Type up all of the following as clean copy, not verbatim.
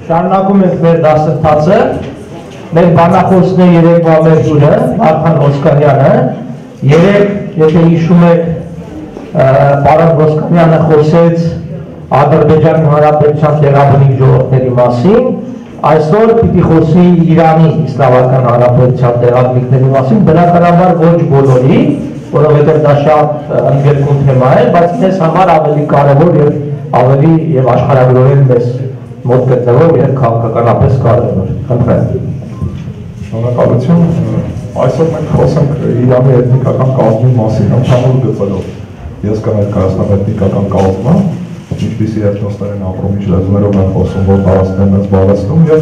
Շարունակում ենք մեր դասընթացը, մեր բանախոսն է երեկվա մեր հյուրը, Վարդան Ոսկանյանը, երեք, եթե հիշում եք, պարոն Ոսկանյանը խոսեց Ադրբեջանի Հանրապետության տեղաբնիկ ժողովուրդների մասին, այսօր պիտի խոսի Իրանի Իսլամական Հանրապետության տեղաբնիկների մասին, բնականաբար ոչ բոլորի, որովհետև դա շատ ընդգրկուն թեմա է, բայց մեզ համար ավելի կարևոր եւ ավելի եւ աշխարհագրորեն մեզ մոտ գտնվող եւ քաղաքականապես կարևոր։ Խնդրեմ։ Շնորհակալություն։ Այսօր մենք խոսենք Իրանի էթնիկական կազմի մասին, ընդհանուր գծերով։ Ես կներկայացնեմ էթնիկական կազմը, ինչպիսի էթնոսներ են ապրում, ինչ լեզուներով են խոսում, որ տարածքներն են զբաղեցնում եւ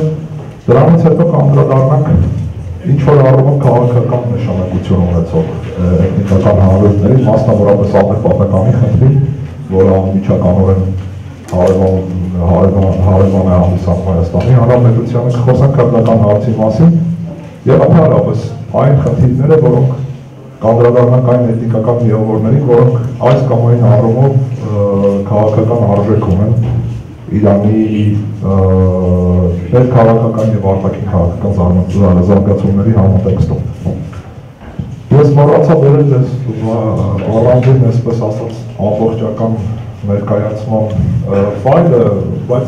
դրանից հետո կանդրադառնանք ինչ որ առումով քաղաքական նշանակություն ունեցող էթնիկական հանրությունների, մասնավորապես ադրբեջանի խնդրի, որը անմիջականորեն հարևան է հանդիսանում Հայաստանի Հանրապետությանը, կխոսենք քրդական հարցի մասին եւ ընդհանրապես այն խնդիրները, որոնք կանդրադառնանք այն էթնիկական միավորներին, որոնք այս կամ այն առումով քաղաքական արժեք ունեն Իրանի ներքաղաքական եւ արտաքին քաղաքական զարգացումների համատեքստում։ Ես մոռացա վերել ես Օլանդին, այսպես ասած, ամբողջական ներկայացման ֆայլը, բայց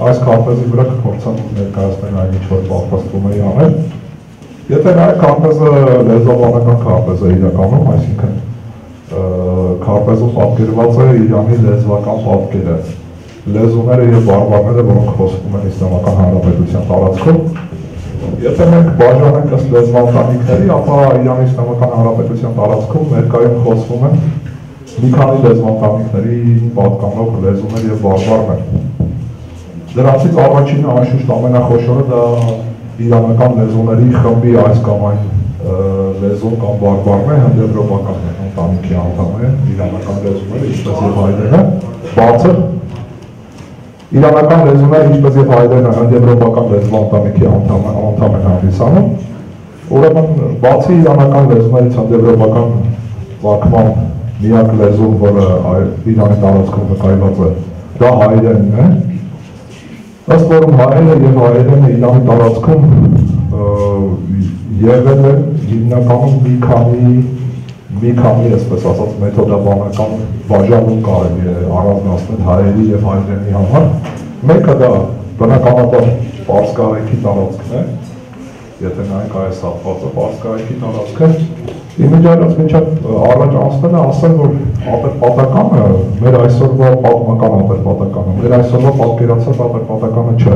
այս քարտեզի վրա կփորձեմ ներկայացնել այն ինչ որ պատրաստվում էի անել։ Եթե նայեք քարտեզը լեզվաբանական քարտեզ է իրականում, այսինքն քարտեզում պատկերված է Իրանի լեզվական պատկերը, լեզուները եւ բարբառները, որոնք խոսվում են Իսլամական Հանրապետության տարածքում։ Եթե մենք բաժանենք ըստ լեզվաընտանիքների, ապա Իրանի Իսլամական Հանրապետության տարածքում ներկայում խոսվում են մի քանի լեզվաընտանիքների պատկանող լեզուներ եւ բարբառներ։ Դրանցից առաջինը անշուշտ ամենախոշորը դա իրանական լեզուների խմբի այս կամ այն լեզուն կամ բարբառն է, հնդեվրոպական ընտանիքի անդամ է, իրանական լեզուները, ինչպես եւ հայերենը, բացր իրանական լեզուները, ինչպես եւ հայերենը, հնդեվրոպական լեզվաընտանիքի անդամ են հանդիսանում, ուրեմն բացի իրանական լեզուներից հնդեվրոպական ծագման միակ լեզուն, որը Իրանի տարածքում վկայված է, դա հայերենն է, ըստ որում հայերը եւ հայերենը Իրանի տարածքում եղել են հիմնականում մի քանի, այսպես ասած, մեթոդաբանական բաժանում կարելի է առանձնացնել հայերի եւ հայերենի համար։ Մեկը դա բնականաբար պարսկահայքի տարածքն է, եթե նայենք այս հատվածը պարսկահայքի տարածքը, իմիջիայլոց մինչև առաջ անցնելը ասել, որ ադրբեջանը մեր այսօրվա պատմական ադրբեջանը, մեր այսօրվա պատկերացած ադրբեջանը չէ։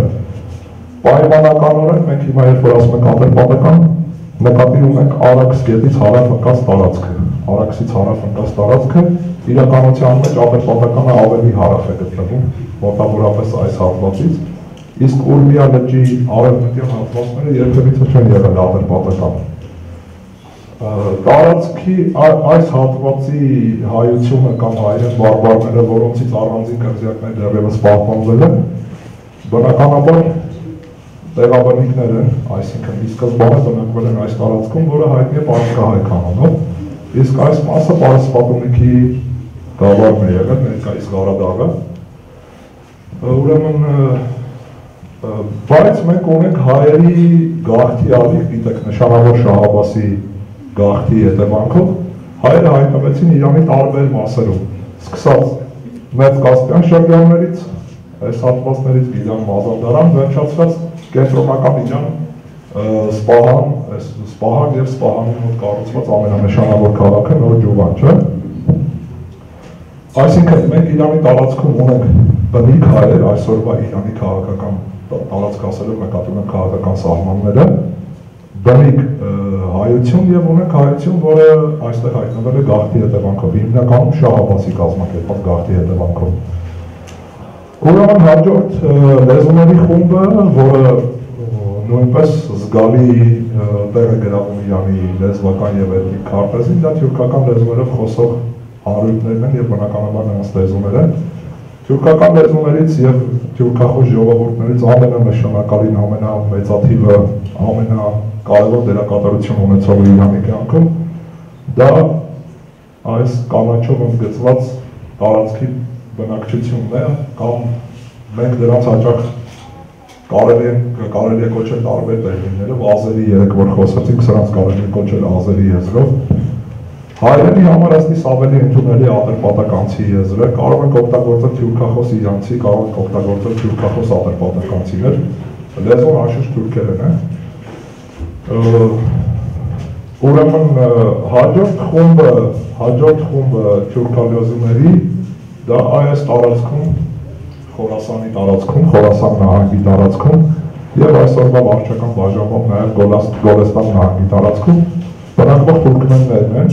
Պայմանականորեն մենք հիմա երբ որ ասում ենք ադրբեջան, նկատի ունենք Արաքս գետից հարավ ընկած տարածքը, Արաքսից հարավ ընկած տարածքը, իրականության մեջ ադրբեջանը ավելի հարավ է գտնվում, մոտավորապես այս հատվածից, իսկ Ուրմիա լճի արևմտյան հատվածները երբևիցե չեն եղել ադրբեջան։ Տարածքի այս հատվածի հայությունը կամ հայերեն բարբառները, որոնցից առանձին կղզիակներ դեռևս պահպանվել են, բնականաբար տեղաբնիկներ են, այսինքն ի սկզբանե բնակվել են այս տարածքում, որը հայտնի է պարսկահայ կանոնով, իսկ այս մասը պարսպատումնիքի գավառն է եղել, ներկայիս Ղարաբաղը, ուրեմն բայց մենք ունենք հայերի գաղթի ալիք, գիտեք, նշանավոր Շահ-Աբբասի գաղթի հետևանքով հայերը հայտնվեցին Իրանի տարբեր մասերում, սկսած Մեծ Կասպյան շրջաններից, այս հատվածներից Գիլան Մազանդարան, վերջացրած կենտրոնական Իրան Սպահան եւ Սպահանի մոտ կառուցված ամենանշանավոր քաղաքը Նոր Ջուվան, չէ՞։ Այսինքն մենք Իրանի տարածքում ունենք բնիկ հայեր, այսօրվա Իրանի քաղաքական տարածք ասելով նկատի ունենք քաղաքական սահմանները, բնիկ հայություն եւ ունենք հայություն, որը այստեղ հայտնվել է գաղթի հետևանքով, հիմնականում Շահ-Աբբասի կազմակերպած գաղթի հետևանքով։ Ուրեմն հաջորդ լեզուների խումբը, որը նույնպես զգալի տեղ է գրավում Իրանի լեզվական եւ էթնիկ քարտեզին, դա թյուրքական լեզուներով խոսող հանրություններն են եւ բնականաբար նրանց լեզուներ են։ Թյուրքական լեզուներից եւ թյուրքախոս ժողովուրդներից ամենանշանակալին, ամենամեծաթիվը, ամենակարևոր դերակատարություն ունեցող Իրանի կյանքում դա այս կանաչով ընդգծված տարածքի բնակչությունն է, կամ մենք դրանց հաճախ կարելի է կոչել տարբեր տերմիններով, ազերի 3 որ խոսեցինք, սրանց կարելի է կոչել ազերի եզրով։ Հայերենի համար ըստիս ավելի ընդունելի ատրպատականցի եզրը, կարող ենք օգտագործել թյուրքախոս իրանցի, կարող ենք օգտագործել թյուրքախոս ատրպատականցիներ, լեզուն անշուշտ թուրքերեն է։ Ուրեմն հաջորդ խումբը թյուրքալեզուների դա այս տարածքում, Խորասանի տարածքում, Խորասան նահանգի տարածքում եւ այսօրվա վարչական բաժանմամբ նաեւ Գոլեստան նահանգի տարածքում բնակվող թուրքմեններն են,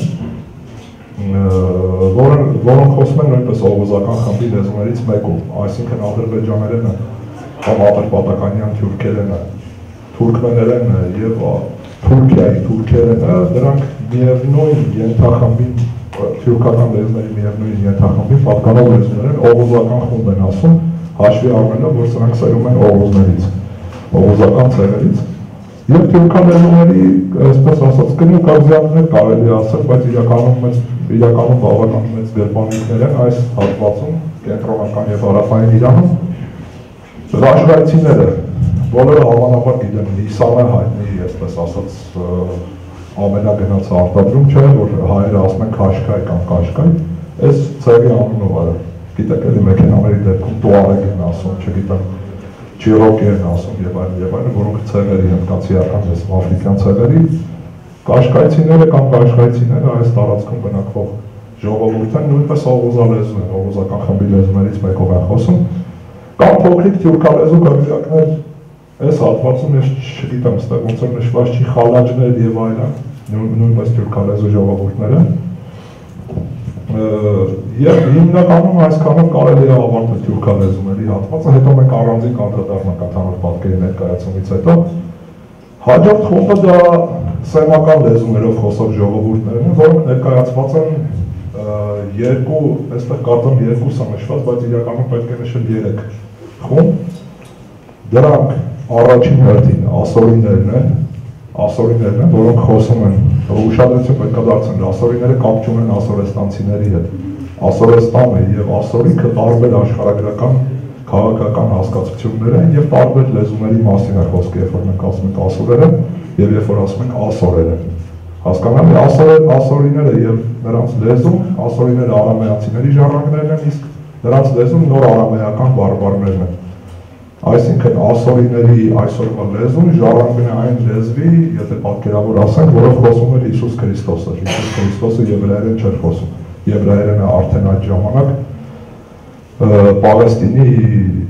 որոնք խոսում են նույնպես օղուզական խմբի լեզուներից մեկում, այսինքն ադրբեջաներենը կամ ադրբեջանյան թուրքերենը, թուրքմեներենը եւ Թուրքիայի թուրքերենը, դրանք միևնույն ենթախմբին, թյուրքական լեզուների միևնույն ենթախմբին պատկանող լեզուներ են, օղուզական խումբ են ասում, հաշվի առնելով, որ սրանք սերում են օղուզներից, օղուզական ցեղերից, եւ թյուրքալեզուների, այսպես ասած, կնուկազյաններ կարելի ասել, բայց իրականում բավական մեծ գրպանիքներ են այս հատվածում, կենտրոնական եւ հարավային Իրանում, ռաշղայցիները, բոլորը հավանաբար գիտեն, Նիսանը հայտնի, այսպես ասած, ամենագնացը արտադրում չէ, որ հայերը ասում են Քաշկայ կամ Կաշկայ, այս ցեղի անունով է, գիտեք էլի մեքենաների դեպքում Տուարեգ են ասում, չգիտեմ, Չիրոկի են ասում եւ այլն, որոնք ցեղերի հնդկացիական ես աֆրիկյան ցեղերի, Կաշկայցիները կամ Կաշկայցիները այս տարածքում բնակվող ժողովուրդ են, նույնպես օղուզալեզու են, օղուզական խմբի լեզուներից մեկով են խոսում, կամ փոքրիկ թյուրքալեզու կղզիակներ այս հատվածում ես չգիտեմ, ստեղ ոնց որ նշված չի խալաջներ եւ այլն, նույնպես թյուրքալեզու ժողովուրդները։ Եվ հիմնականում այսքանով կարելի է ավարտել թյուրքալեզուների հատվածը, հետո մենք առանձին կանդրադառնանք ընդհանուր պատկերի ներկայացումից հետո։ Հաջորդ խումբը դա սեմական լեզուներով խոսող ժողովուրդներն են, որոնք ներկայացված են երկու, այստեղ կարծեմ երկուսը նշված, բայց իրականում պետք է նշել 3 խումբ։ Դրանք առաջին հերթին ասորիներն են, որոնք խոսում են, ուշադրություն պետք է դարձնել, ասորիները կապ չունեն ասորեստանցիների հետ։ Ասորեստանը եւ ասորիքը տարբեր աշխարհագրական քաղաքական հասկացություններ են եւ տարբեր լեզուների մասին է խոսքը, երբ որ մենք ասում ենք ասորերը եւ երբ որ ասում ենք ասորերը։ Հասկանալի ասորիները եւ նրանց լեզուն, ասորիները արամեացիների ժառանգներն են, իսկ նրանց լեզուն նոր արամեական բարբարներն են։ Այսինքն ասորիների այսօրվա լեզուն ժառանգն է այն լեզվի, եթե պատկերավոր ասենք, որով խոսում էր Հիսուս Քրիստոսը։ Հիսուս Քրիստոսը եբրայերեն չէր խոսում։ Եբրայերենը արդեն այդ ժամանակ Պալեստինի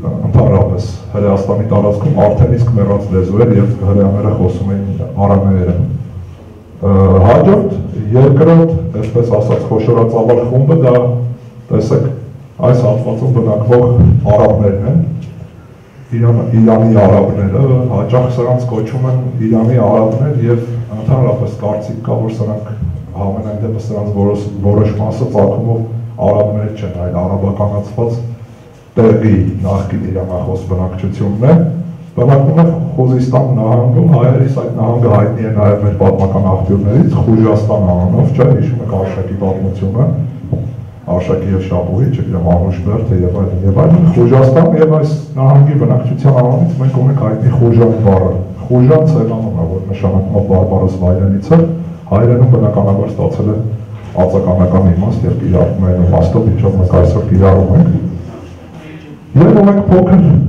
ընդհանրապես Հրեաստանի տարածքում արդեն իսկ մեռած լեզու էր եւ հրեաները խոսում էին արամեերեն։ Հաջորդ երկրորդ, այսպես ասած, խոշորածավալ խումբը դա տեսեք այս հատվածում բնակվող արաբներն են, Իրանի արաբները, հաճախ սրանց կոչում են Իրանի արաբներ եւ ընդհանրապես կարծիք կա, որ սրանք համենայն դեպս սրանց որոշ մասը ծագումով արաբներ չեն, այլ արաբականացված տեղի նախկին իրանախոս բնակչությունն է, բնակվում է Խուզիստան նահանգում, հայերիս այդ նահանգը հայտնի է նաև մեր պատմական աղբյուրներից, Խուժաստան անունով, չէ, հիշում եք Արշակի պատմությունը, Արշակի եւ Շապուհի, չգիտեմ, Անուշ Բերդը եւ այլն, Խուժաստան եւ այս նահանգի բնակչության անունից մենք ունենք հայտնի Խուժան բառը։ Խուժան ցեղանուն է, որ նշանակում է բարբարոս վայրենիցը, հայերենում բնականաբար ստացել է ածականական իմաստ եւ կիրառում է իմաստով, ինչով մենք այսօր կիրառում ենք։ Եվ ունենք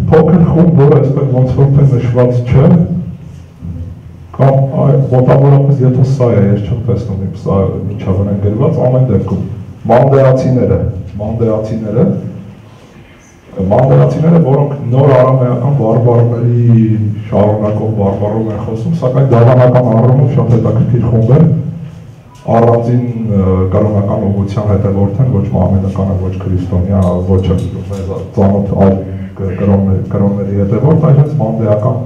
փոքր խումբ, որը այստեղ ոնց որ թե նշված չէ, կամ մոտավորապես եթե սա է, ես չեմ տեսնում իմ սա ինչով են գրված, ամեն դեպքում մանդեացիները, որոնք նոր արամեական բարբարների շարունակող բարբարով են խոսում, սակայն դավանական առումով շատ հետաքրքիր խումբ են, առանձին կրոնական ուղղության հետևորդ են, ոչ մահմեդականը, ոչ քրիստոնյա, ոչ ծանոթ այլ կրոնների հետևորդ, այլ հենց մանդեական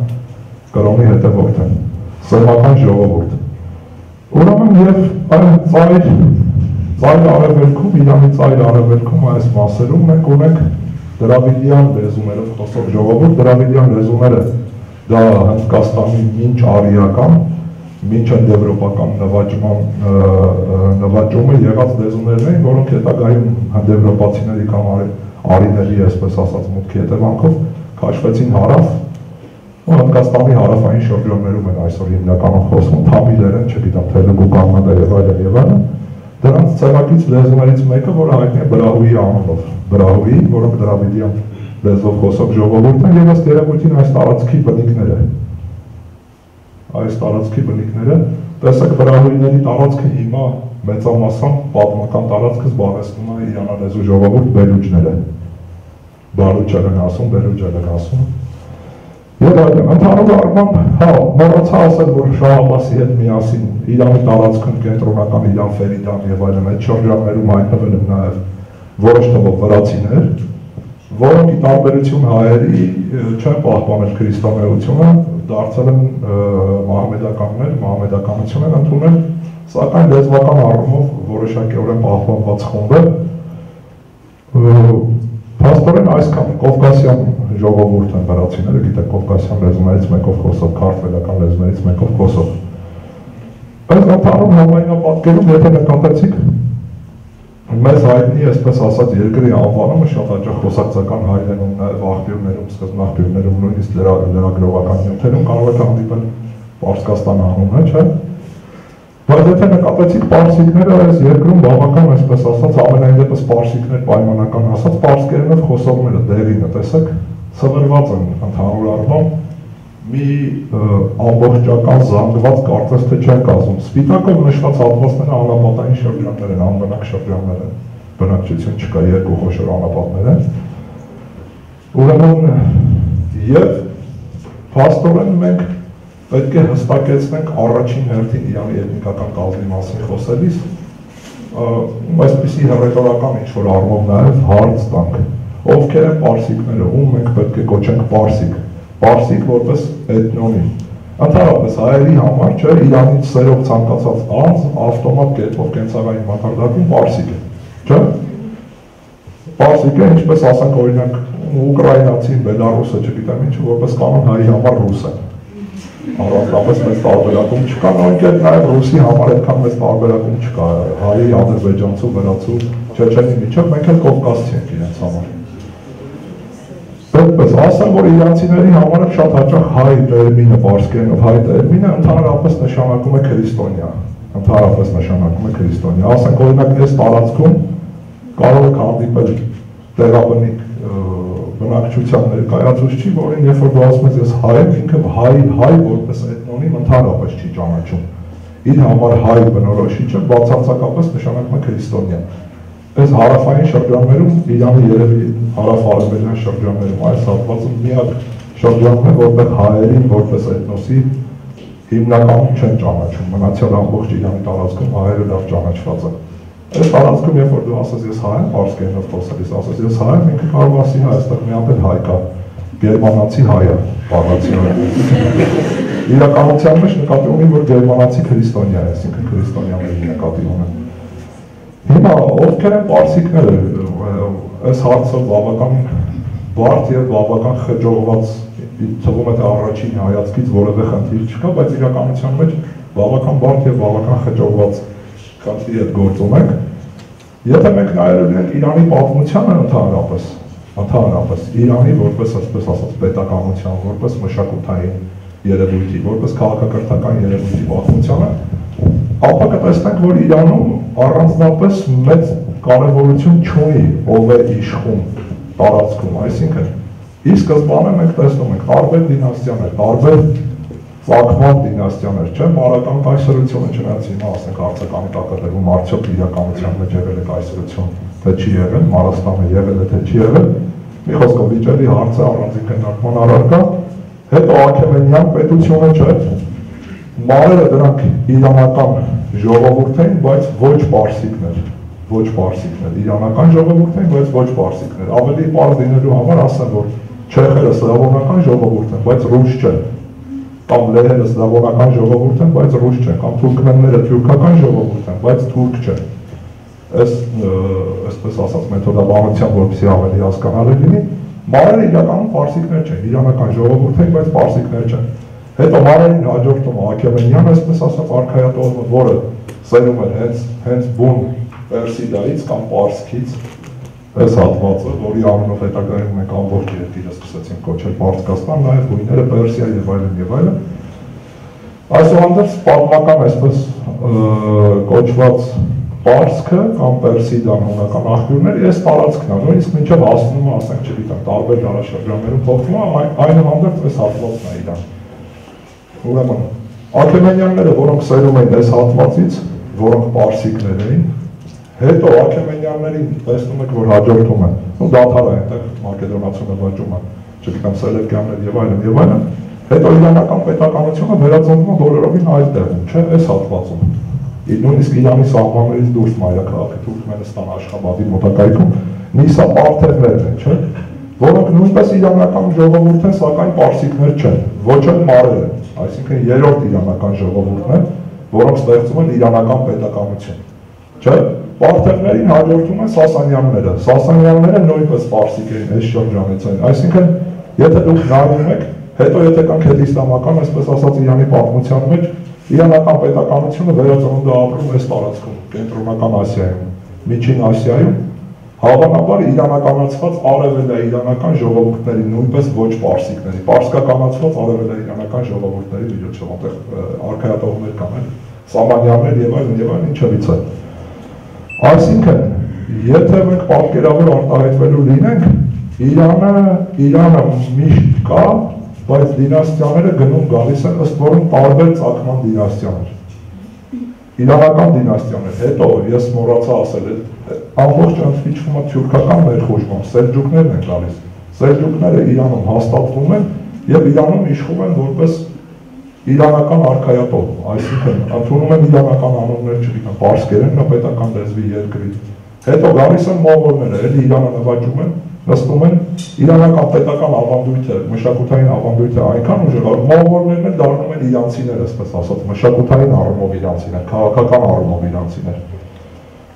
կրոնի հետևորդ են, սեմական ժողովուրդ։ Ուրեմն եւ այն ծայր արևելքում, Իրանի ծայր արևելքում այս մասերում մենք ունենք դրավիդյան լեզուներով խոսող ժողովուրդ, դրավիդյան լեզուները դա Հնդկաստանի մինչ արիական, մինչ հնդեվրոպական նվաճումը եղած լեզուներն էին, որոնք հետագայում հնդեվրոպացիների կամ արիների, այսպես ասած, մուտքի հետևանքով քաշվեցին հարավ ու Հնդկաստանի հարավային շրջաններում են այսօր հիմնականում խոսում թամիլերեն, չգիտեմ, թելուգու, կաննադա եւ այլն, դրանց ցեղակից լեզուներից մեկը, որը հայտնի է Բրահուի անունով, Բրահուի, որոնք դրավիդյան լեզվով խոսող ժողովուրդ են, եւ ըստ երևույթին այս տարածքի բնիկները, տեսեք Բրահուիների տարածքը հիմա մեծամասամբ պատմական տարածքը զբաղեցնում է իրանալեզու ժողովուրդ բելուջները, բարուջեր են ասում, բելուջեր են ասում, եւ այլն, ընդհանուր առմամբ, մոռացա ասել, որ Շահ Աբբասի հետ միասին Իրանի տարածքում կենտրոնական Իրան, Ֆերիդան եւ այլն այդ շրջաններում հայտնվել են նաեւ որոշ թվով վրացիներ, որոնք ի տարբերություն հայերի չեն պահպանել քրիստոնեությունը, դարձել են մահմեդականներ, մահմեդականություն են ընդունել, սակայն լեզվական առումով որոշակիորեն պահպանված խումբ է։ Փաստորեն այսքան կովկասյան ժողովուրդ են վրացիները, գիտեք, կովկասյան լեզուներից մեկով խոսող, քարտվելական լեզուներից մեկով խոսող։ Այս ընդհանուր համայնապատկերում, եթե նկատեցիք, մեզ հայտնի, այսպես ասած, երկրի անվանումը շատ հաճախ խոսակցական հայերենում, նաև աղբյուրներում, սկզբնաղբյուրներում, նույնիսկ լրագրողական նյութերում կարող եք հանդիպել Պարսկաստան անունը, չէ՞։ Բայց եթե նկատեցիք պարսիկները այս երկրում բավական, այսպես ասած, ամենայն դեպս պարսիկներ պայմանական ասած, պարսկերենով խոսողները դեղինը, տեսեք, սվրված են ընդհանուր առմամբ, մի ամբողջական զանգված կարծես թե չեն կազմում։ Սպիտակով նշված հատվածները անապատային շրջաններ են, անբնակ շրջաններ են, բնակչություն չկա, երկու խոշոր անապատներ են։ Ուրեմն եւ փաստորեն մենք պետք է հստակեցնենք առաջին հերթին Իրանի էթնիկական կազմի մասին խոսելիս, այսպիսի հռետորական ինչ-որ առումով նաև հարց տանք, ովքեր են պարսիկները, ում մենք պետք է կոչենք պարսիկ, պարսիկ որպես էթնոնիմ, ընդհանրապես հայերի համար չէ, Իրանից սերով ցանկացած անձ ավտոմատ կերպով կենցաղային մակարդակում պարսիկ է, չէ, պարսիկ է, ինչպես ասենք օրինակ ուկրաինացին, բելարուսը, չգիտեմ ինչ, որպես կանոն հայի համար ռուս են, առանձնապես մեծ տարբերակում չկա, նույնքեր նաև ռուսի համար այդքան մեծ տարբերակում չկա, հայի, ադրբեջանցու, վրացու, չեչենի միջև, մենք էլ կովկասցի ենք իրենց համար։ Այդպես, ասեմ, որ իրանցիների համար շատ հաճախ հայ տերմինը, պարսկերենով հայ տերմինը ընդհանրապես նշանակում է քրիստոնյա, ասենք օրինակ այս տարածքում կարող եք հանդիպել տեղաբնիկ բնակչության ներկայացուցչի, որին երբ որ դու ասում ես ես հայ եմ, ինքը հայ որպես էթնոնիմ ընդհանրապես չի ճանաչում։ Իր համար հայ բնորոշիչը բացարձակապես նշանակում է քրիստոնյա։ Այս հարավային շրջաններում, Իրանի երևի հարավ-արևելյան շրջաններում այս հատվածում միակ շրջանն է, որտեղ հայերին որպես էթնոսի հիմնականում չեն ճանաչում, մնացյալ ամբողջ Իրանի տարածքում հայերը լավ ճանաչված են։ Այս տարածքում, երբ որ դու ասես ես հայ եմ, պարսկերենով խոսելիս ասես ես հայ եմ, ինքը կարող ասի հայ, այստեղ մի հատ էլ հայ կա, գերմանացի հայ է, բառացիորեն։ Իրականության մեջ նկատի ունի, որ գերմանացի քրիստոնյա է, այսինքն քրիստոնյաների նկատի ունեն։ Հիմա ովքեր են պարսիկները, այս հարցը բավական բարդ եւ բավական խճողված, թվում է թե առաջին հայացքից որևէ խնդիր չկա, բայց իրականության մեջ բավական բարդ եւ բավական խճողված քանթի հետ գործում ենք, եթե մենք նայելու ենք Իրանի պատմությանը ընդհանրապես Իրանի որպես այսպես ասած պետականության, որպես մշակութային երևույթի, որպես քաղաքակրթական երևույթի պատմությանը, ապա կտեսնենք, որ Իրանում առանձնապես մեծ կարևորություն չունի ով է իշխում տարածքում, այսինքն ի սկզբանե մենք տեսնում ենք տարբեր դինաստիաներ, տարբեր ծագման դինաստիաներ, չէ, մարական կայսրությունը չնայած հիմա ասենք հարցականի տակատերում արդյոք իրականության մեջ եղել է կայսրություն, թե չի եղել, Մարաստանը եղել է, թե չի եղել, մի խոսքով վիճելի հարցը առանձին քննարկման առարկա, հետո Աքեմենյան պետությունը չէ, մարերը դրանք իրանական ժողովուրդ էին, բայց ոչ պարսիկներ, իրանական ժողովուրդ էին, բայց ոչ պարսիկներ, ավելի պարզ լինելու համար ասեմ, որ չեխերը սլավոնական ժողովուրդ են, բայց ռուս չեն, կամ լեհերը սլավոնական ժողովուրդ են, բայց ռուս չեն, կամ թուրքմենները թյուրքական ժողովուրդ են, բայց թուրք չեն, այսպես ասած մեթոդաբանությամբ, որպեսզի ավելի հասկանալի լինի, մարերը իրականում պարսիկներ չեն, իրանական ժողովուրդ են, բայց պարսիկներ չեն։ Հետո մարերին հաջորդում Աքեմենյան, այսպես ասած արքայատողը, որը սերում էր հենց բուն Պերսիդայից կամ Պարսկից, այս հատվածը, որի անունով հետագայում մենք ամբողջ երկիրը սկսեցինք կոչել Պարսկաստան, նաև գույները Պերսիա եւ այլն եւ այլն։ Այսուհանդերձ պատմական այսպես կոչված Պարսքը կամ Պերսիդան հունական աղբյուրները այս տարածքն է, նույնիսկ մինչև հասնում է, ասենք չգիտեմ, տարբեր դարաշրջաններում փոխվում է, այնուհանդերձ այս հատվածն է իրան։ Ուրեմն Աքեմենյանները, որոնք սերում էին այս հատվածից, որոնք պարսիկներ էին, հետո Աքեմենյաններին տեսնում եք, որ հաջորդում են, ու դադար է այնտեղ մակեդոնացու նվաճումը, չգիտեմ, Սելևկյաններ եւ այլն, հետո իրանական պետականությունը վերածնվում է բոլորովին այլ տեղում, չէ, այս հատվածում։ Նույնիսկ Իրանի սահմաններից դուրս մայրաքաղաքի Թուրքմենստան Աշխաբադի մոտակայքում Նիսա պարթևներն են, չէ, որոնք նույնպես իրանական ժողովուրդ են, սակայն պարսիկներ չեն, ոչ էլ մարեր են, այսինքն երրորդ իրանական ժողովուրդն են, որոնք ստեղծում են իրանական պետականություն, չէ, պարթևներին հաջորդում են Սասանյանները, Սասանյանները նույնպես պարսիկ էին այս շրջանից են, այսինքն եթե դուք նայում եք, հետո եթե կանք հետիսլամական, այսպես ասած Իրանի պատմության մեջ իրանական պետականությունը վերածնունդ է ապրում այս տարածքում, կենտրոնական Ասիայում, Միջին Ասիայում, հավանաբար իրանականացված արևելաիրանական ժողովուրդների, նույնպես ոչ պարսիկների, պարսկականացված արևելաիրանական ժողովուրդների միջոցով, այնտեղ արքայատողներ կան, Սամանյաններ եւ այլն, ինչևից է։ Այսինքն, եթե մենք պատկերավոր արտահայտվելու լինենք, Իրանը միշտ կա, բայց դինաստիաները գնում գալիս են ըստ որում տարբեր ծագման դինաստիաներ։ Իրանական դինաստիաներ, հետո ես մոռացա ասել, ամբողջ ընդմիջումը թյուրքական ներխուժմամբ, սելջուկներն են գալիս։ Սելջուկները Իրանում հաստատվում են եւ Իրանում իշխում են որպես իրանական արքայատող, այսինքն ընդունում են իրանական անուններ, չգիտեմ, պարսկերեն պետական լեզվի երկրի։ Հետո գալիս են մոնղոլները, էլի Իրանը նվաճում են, նստում են իրանական պետական ավանդույթը, մշակութային ավանդույթը այնքան ուժեղ, որ մոնղոլներն էլ դառնում են իրանցիներ, այսպես ասած, մշակութային առումով իրանցիներ, քաղաքական առումով իրանցիներ։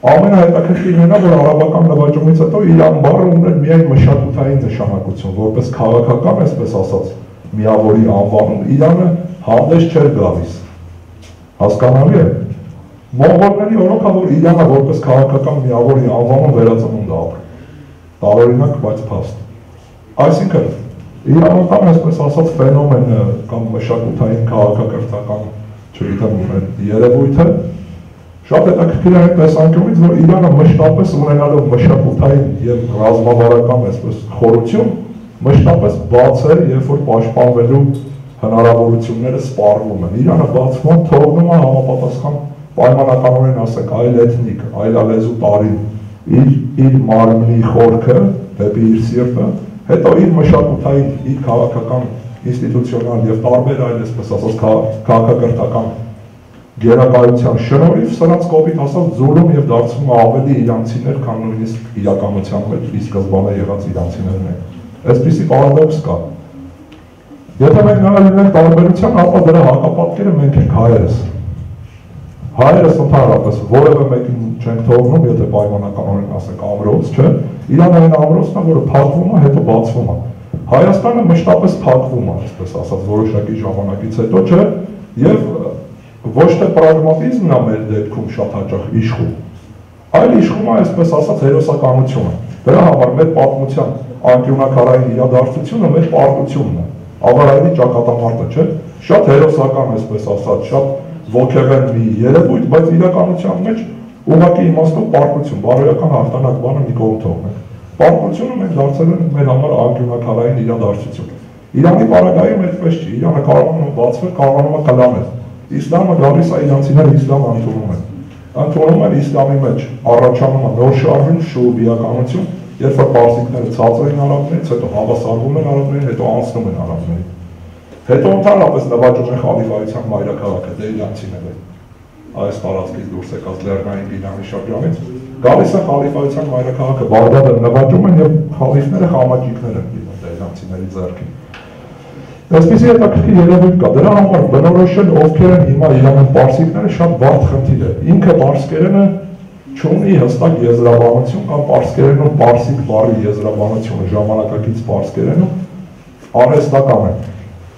Ամենահետաքրքիրն է, որ արաբական նվաճումից հետո Իրան բառը ուներ միայն մշակութային նշանակություն, որպես քաղաքական, այսպես ասած, միավորի անվանում, Իրանը հանդես չէր գալիս։ Հասկանալի է։ Մոնղոլների օրոքա, որ Իրանը որպես քաղաքական միավորի անվանում վերածնունդ է ապրում։ Տարօրինակ, բայց փաստ։ Այսինքն, իրանական, այսպես ասած, ֆենոմենը կամ մշակութային քաղաքակրթական, չգիտեմ, երևույթը շատ հետաքրքիր է այն տեսանկյունից, որ Իրանը մշտապես ունենալով մշակութային եւ ռազմավարական, այսպես, խորություն, մշտապես բաց է, երբ որ պաշտպանվելու հնարավորությունները սպառվում են։ Իրանը բացվում, թողնում է համապատասխան պայմանականորեն ասենք այլ էթնիկ, այլալեզու տարին իր մարմնի խորքը դեպի իր սիրտը, հետո իր մշակութային, իր քաղաքական, ինստիտուցիոնալ եւ տարբեր այլ, այսպես ասած, քաղաքակրթական գերակայության շնորհիվ սրանց կոպիտ ասած զուլում եւ դարձնում ավելի իրանցիներ, քան նույնիսկ իրականության մեջ ի սկզբանե եղած իրանցիներն են։ Այսպիսի պարադոքս կա։ Եթե մենք նայում ենք տարբերության, ապա դրա հակապատկերը մենք ենք հայերս։ Հայերս ընդհանրապես որևէ մեկին չենք թողնում, եթե պայմանականորեն ասենք ամրոց, չէ, Իրանը այն ամրոցն է, որը փակվում է, հետո բացվում է։ Հայաստանը մշտապես փակվում է, այսպես ասած, որոշակի ժամանակից հետո, չէ, եւ ոչ թե պրագմատիզմն է մեր դեպքում շատ հաճախ իշխում, այլ իշխում է, այսպես ասած, հերոսականությունը։ Դրա համար մեր պատմության անկյունակարային իրադարձությունը մեր պարտությունն է, ավարայնի ճակատամարտը, չէ, շատ հերոսական, այսպես ասած, շատ ոգեղեն մի երևույթ, բայց իրականության մեջ ուղղակի իմաստով պարտություն, բարոյական հաղթանակ բանը մի կողմ թողնենք։ Պարտությունը մենք դարձել են մեր համար անկյունակարային իրադարձություն։ Իրանի պարագայում այդպես չի, Իրանը կարողանում է բացվել, կարողանում է կլանել։ Իսլամը գալիս է, իրանցիները իսլամ ընդունում են։ Ընդունում են իսլամի մեջ առաջանում է նոր շարժում, շուբիականություն, երբ որ պարսիկները ցածր են արաբներից, հետո հավասարվում են արաբներին, հետո անցնում են արաբներին։ Հետո ընդհանրապես նվաճում են խալիֆայության մայրաքաղաքը, դե իրանցիները այս տարածքից դուրս եկած լեռնային Իրանի շրջանից, գալիս է խալիֆայության մայրաքաղաքը, Բաղդադը նվաճում են եւ խալիֆները խամաճիկներ են դիմում դե իրանցիների ձեռքին։ Այսպիսի հետաքրքիր երևույթ կա, դրա համար բնորոշել ովքեր են հիմա Իրանում պարսիկները շատ բարդ խնդիր է։ Ինքը պարսկերենը չունի հստակ եզրաբանություն կամ պարսկերենում պարսիկ բառի եզրաբանությունը ժամանակակից պարսկերենում արհեստական է։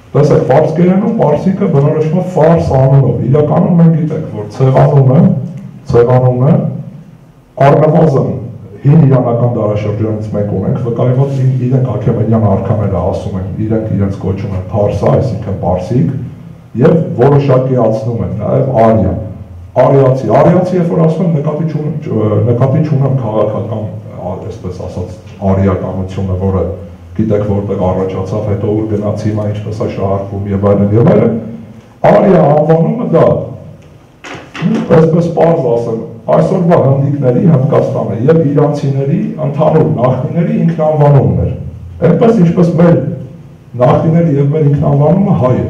Տեսեք, պարսկերենում պարսիկը բնորոշվում է ֆարս անունով։ Իրականում մենք գիտենք, որ ցեղանունը առնվազն հին իրանական դարաշրջանից մենք ունենք վկայված իրենք Աքեմենյան արքաները ասում են, իրենց կոչում են Փարսա, այսինքն պարսիկ, եւ որոշակիացնում են նաեւ արիա։ Արիացի, երբ որ ասում են նկատի չունեմ քաղաքական, այսպես ասած, արիականությունը, որը գիտեք որտեղ առաջացավ, հետո ուր գնաց հիմա ինչպես է շահարկվում եւ այլն, արիա անվանումը դա այսպես պարզ ասեմ, այսօրվա հնդիկների Հնդկաստանը եւ իրանցիների ընդհանուր նախնիների ինքնանվանումն էր։ Այնպես ինչպես մեր նախնիների եւ մեր ինքնանվանումը հայ է։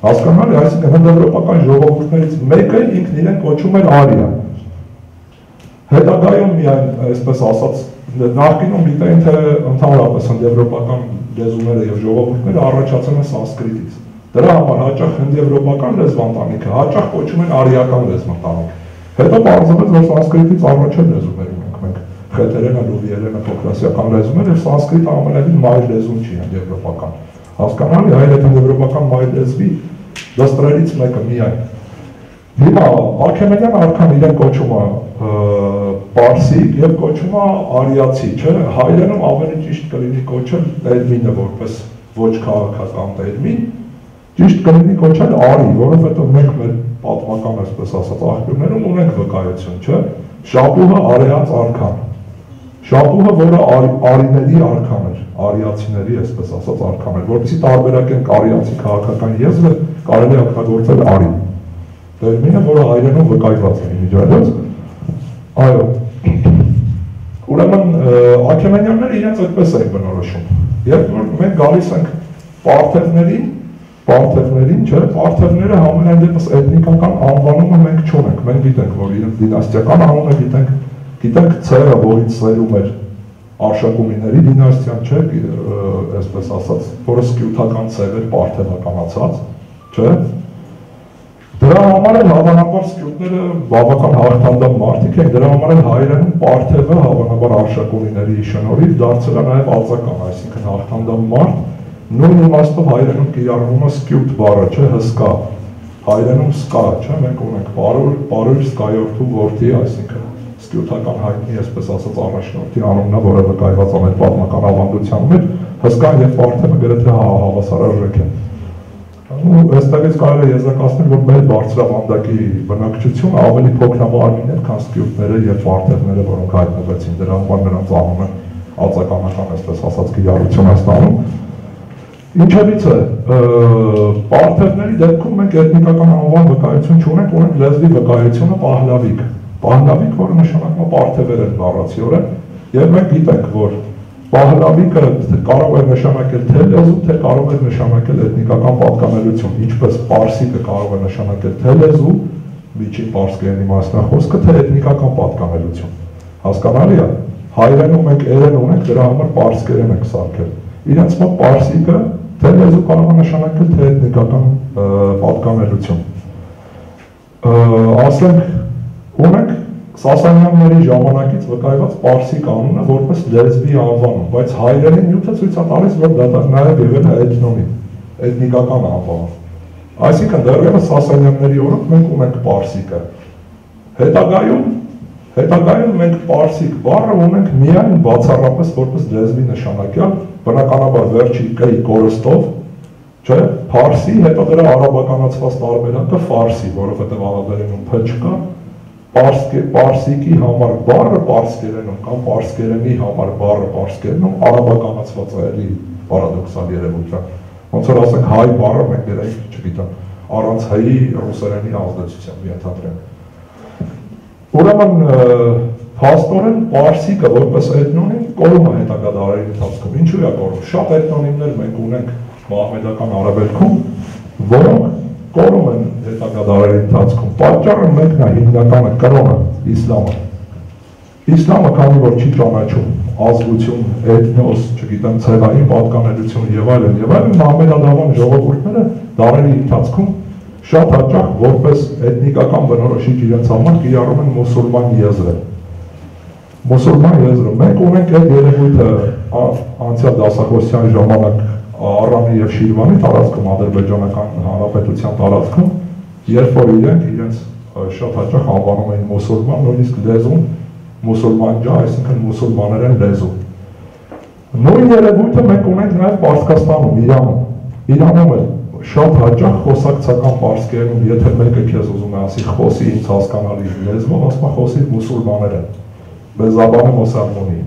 Հասկանալի, այսինքն հնդեվրոպական ժողովուրդներից մեկը ինքն իրեն կոչում էր արիա։ Հետագայում միայն, այսպես ասած, նախկինում գիտեին, թե ընդհանրապես հնդեվրոպական լեզուները եւ ժողովուրդները առաջացել են սանսկրիտից։ Դրա համար հաճախ հնդեվրոպական լեզվանտանիքը հաճախ կոչում են արիական լեզվանտանիք։ Հետո բարձրացավ, որ սանսկրիտից առաջել լեզուներ ունենք մենք, խեթերենը, լուվիերենը, փոքրասիական լեզուներ եւ սանսկրիտը ամենևին մայր լեզուն չի հնդեվրոպական։ Հասկանալի, այլ այդ հնդեվրոպական մայր լեզվի դաստրերից մեկը միայն։ Հիմա Աքեմենյան արքան իրեն կոչում է պարսիկ եւ կոչում է արիացի, չէ՞։ Հայերենում ավելի ճիշտ կլինի կոչել տերմինը որպես ոչ քաղաքական տերմին, ճիշտ կլինի կոչել արի, որովհետեւ մենք մեր պատմական, այսպես ասած, աղբյուրներում ունենք վկայություն, չէ՞։ Շապուհը արեաց արքան։ Շապուհը, որը արիների արքան էր, արիացիների, այսպես ասած, արքան էր, որպեսզի տարբերակենք արիացի քաղաքական եզրը, կարելի է օգտագործել արի։ Տերմինը, որը հայերենում վկայված է միջազգայից։ Այո։ Ուրեմն Աքեմենյանները իրենց այդպես են բնորոշում։ Երբ որ մենք գալիս ենք պարթևներին, չէ, պարթևները համենայն դեպս էթնիկական անվանումը մենք չունենք, մենք գիտենք, որ իրենց դինաստիական անունը գիտենք ցերը, որից ծերում էր Արշակունիների դինաստիան, չէ, այսպես ասած, որը սկյութական ցև էր պարթևականացած, չէ։ Դրա համար էլ հավանաբար սկյութները բավական հաղթանդամ մարդիկ են, դրա համար էլ հայերենում պարթևը հավանաբար Արշակունիների շնորհիվ դարձել է նաև արձական, այսինքն հաղթանդամ մարդ, նույն իմաստով հայերենում կիրառվում է սկյութ բառը, չէ, հսկա, հայերենում սկա, չէ, մենք ունենք պարույր սկայորդու որդի, այսինքն սկյութական հայտնի, այսպես ասած, առաջնորդի անունն է, որը վկայված է մեր պատմական ավանդության մեջ, հսկան եւ պարթևը գրեթե հավասարարժեք են։ Այստեղից կարելի է եզրակացնել, որ մեր բարձրավանդակի բնակչությունը ավելի փոքրամարմին էր, քան սկյութները եւ պարթևները, որոնք հայտնվեցին, դրա համար նրանց անունը ածականական, այսպես ասած, կիրառություն է ստանում։ Ինչևից է, պարթևների դեպքում մենք էթնիկական անվան վկայություն չունենք, ունենք լեզվի վկայությունը պահլավիկ, որը նշանակում է պարթևերեն բառացիորեն, եւ մենք գիտենք, որ պահլավիկը կարող է նշանակել թե լեզու, թե կարող է նշանակել էթնիկական պատկանելություն, ինչպես պարսիկը կարող է նշանակել թե լեզու, միջին պարսկերենի մասնախոսքը, թե էթնիկական պատկանելություն։ Հասկանալի է, հայերենում մենք երեն ունենք, դրա համար պարսկերեն ենք սարքել։ Իրենց մոտ պարսիկը թե լեզու կարող է նշանակել, թե էթնիկական պատկանելություն։ Ասենք, ունենք Սասանյանների ժամանակից վկայված պարսիկ անունը որպես լեզվի անվանում, բայց հայերենի նյութը ցույց է տալիս, որ դա նաև եղել է էթնոնիմ, էթնիկական անվանում։ Այսինքն դեռևս Սասանյանների օրոք մենք ունենք պարսիկը։ Հետագայում մենք պարսիկ բառը ունենք միայն բացառապես որպես լեզվի նշանակյալ, բնականաբար վերջի կի կորստով, չէ, փարսի, հետո դրա արաբականացված տարբերակը ֆարսի, որովհետև արաբերենում փ չկա, պարսիկի համար բառը պարսկերենում կամ պարսկերենի համար բառը պարսկերենում արաբականացված է, էլի պարադոքսալ երևույթ է։ Ոնց որ ասենք հայ բառը մենք դերենք, չգիտեմ, առանց հայի ռուսերենի ազդեցության ենթադրենք։ Ուրեմն փաստորեն պարսիկը որպես էթնոնիմ կորում է հետագա դարերի ընթացքում։ Ինչու է կորում։ Շատ էթնոնիմներ մենք ունենք մահմեդական արաբելքում, որոնք կորում են հետագա դարերի ընթացքում։ Պատճառը մեկն է, հիմնականը կրոնը, իսլամը։ Իսլամը քանի որ չի ճանաչում ազգություն, էթնոս, չգիտեմ, ցեղային պատկանելություն եւ այլն, մահմեդադավան ժողովուրդները դարերի ընթացքում շատ հաճախ որպես էթնիկական բնորոշիչ իրենց համար կիրառում են մուսուլման եզրը։ Մուսուլման եզրը մենք ունենք այդ երևույթը անցյալ դասախոսության ժամանակ Արամի եւ Շիրվանի տարածքում, Ադրբեջանական Հանրապետության տարածքում, երբ որ իրենց շատ հաճախ անվանում էին մուսուլման, նույնիսկ լեզուն մուսուլմանջա, այսինքն մուսուլմաներեն լեզու։ Նույն երևույթը մենք ունենք նաև Պարսկաստանում, Իրանում։ Իրանում էլ շատ հաճախ խոսակցական պարսկերենում, եթե մեկը քեզ ուզում է ասի խոսի ինձ հասկանալի լեզվով, ասում է խոսի մուսուլմաներեն, բեզաբանը մոսալմոնի,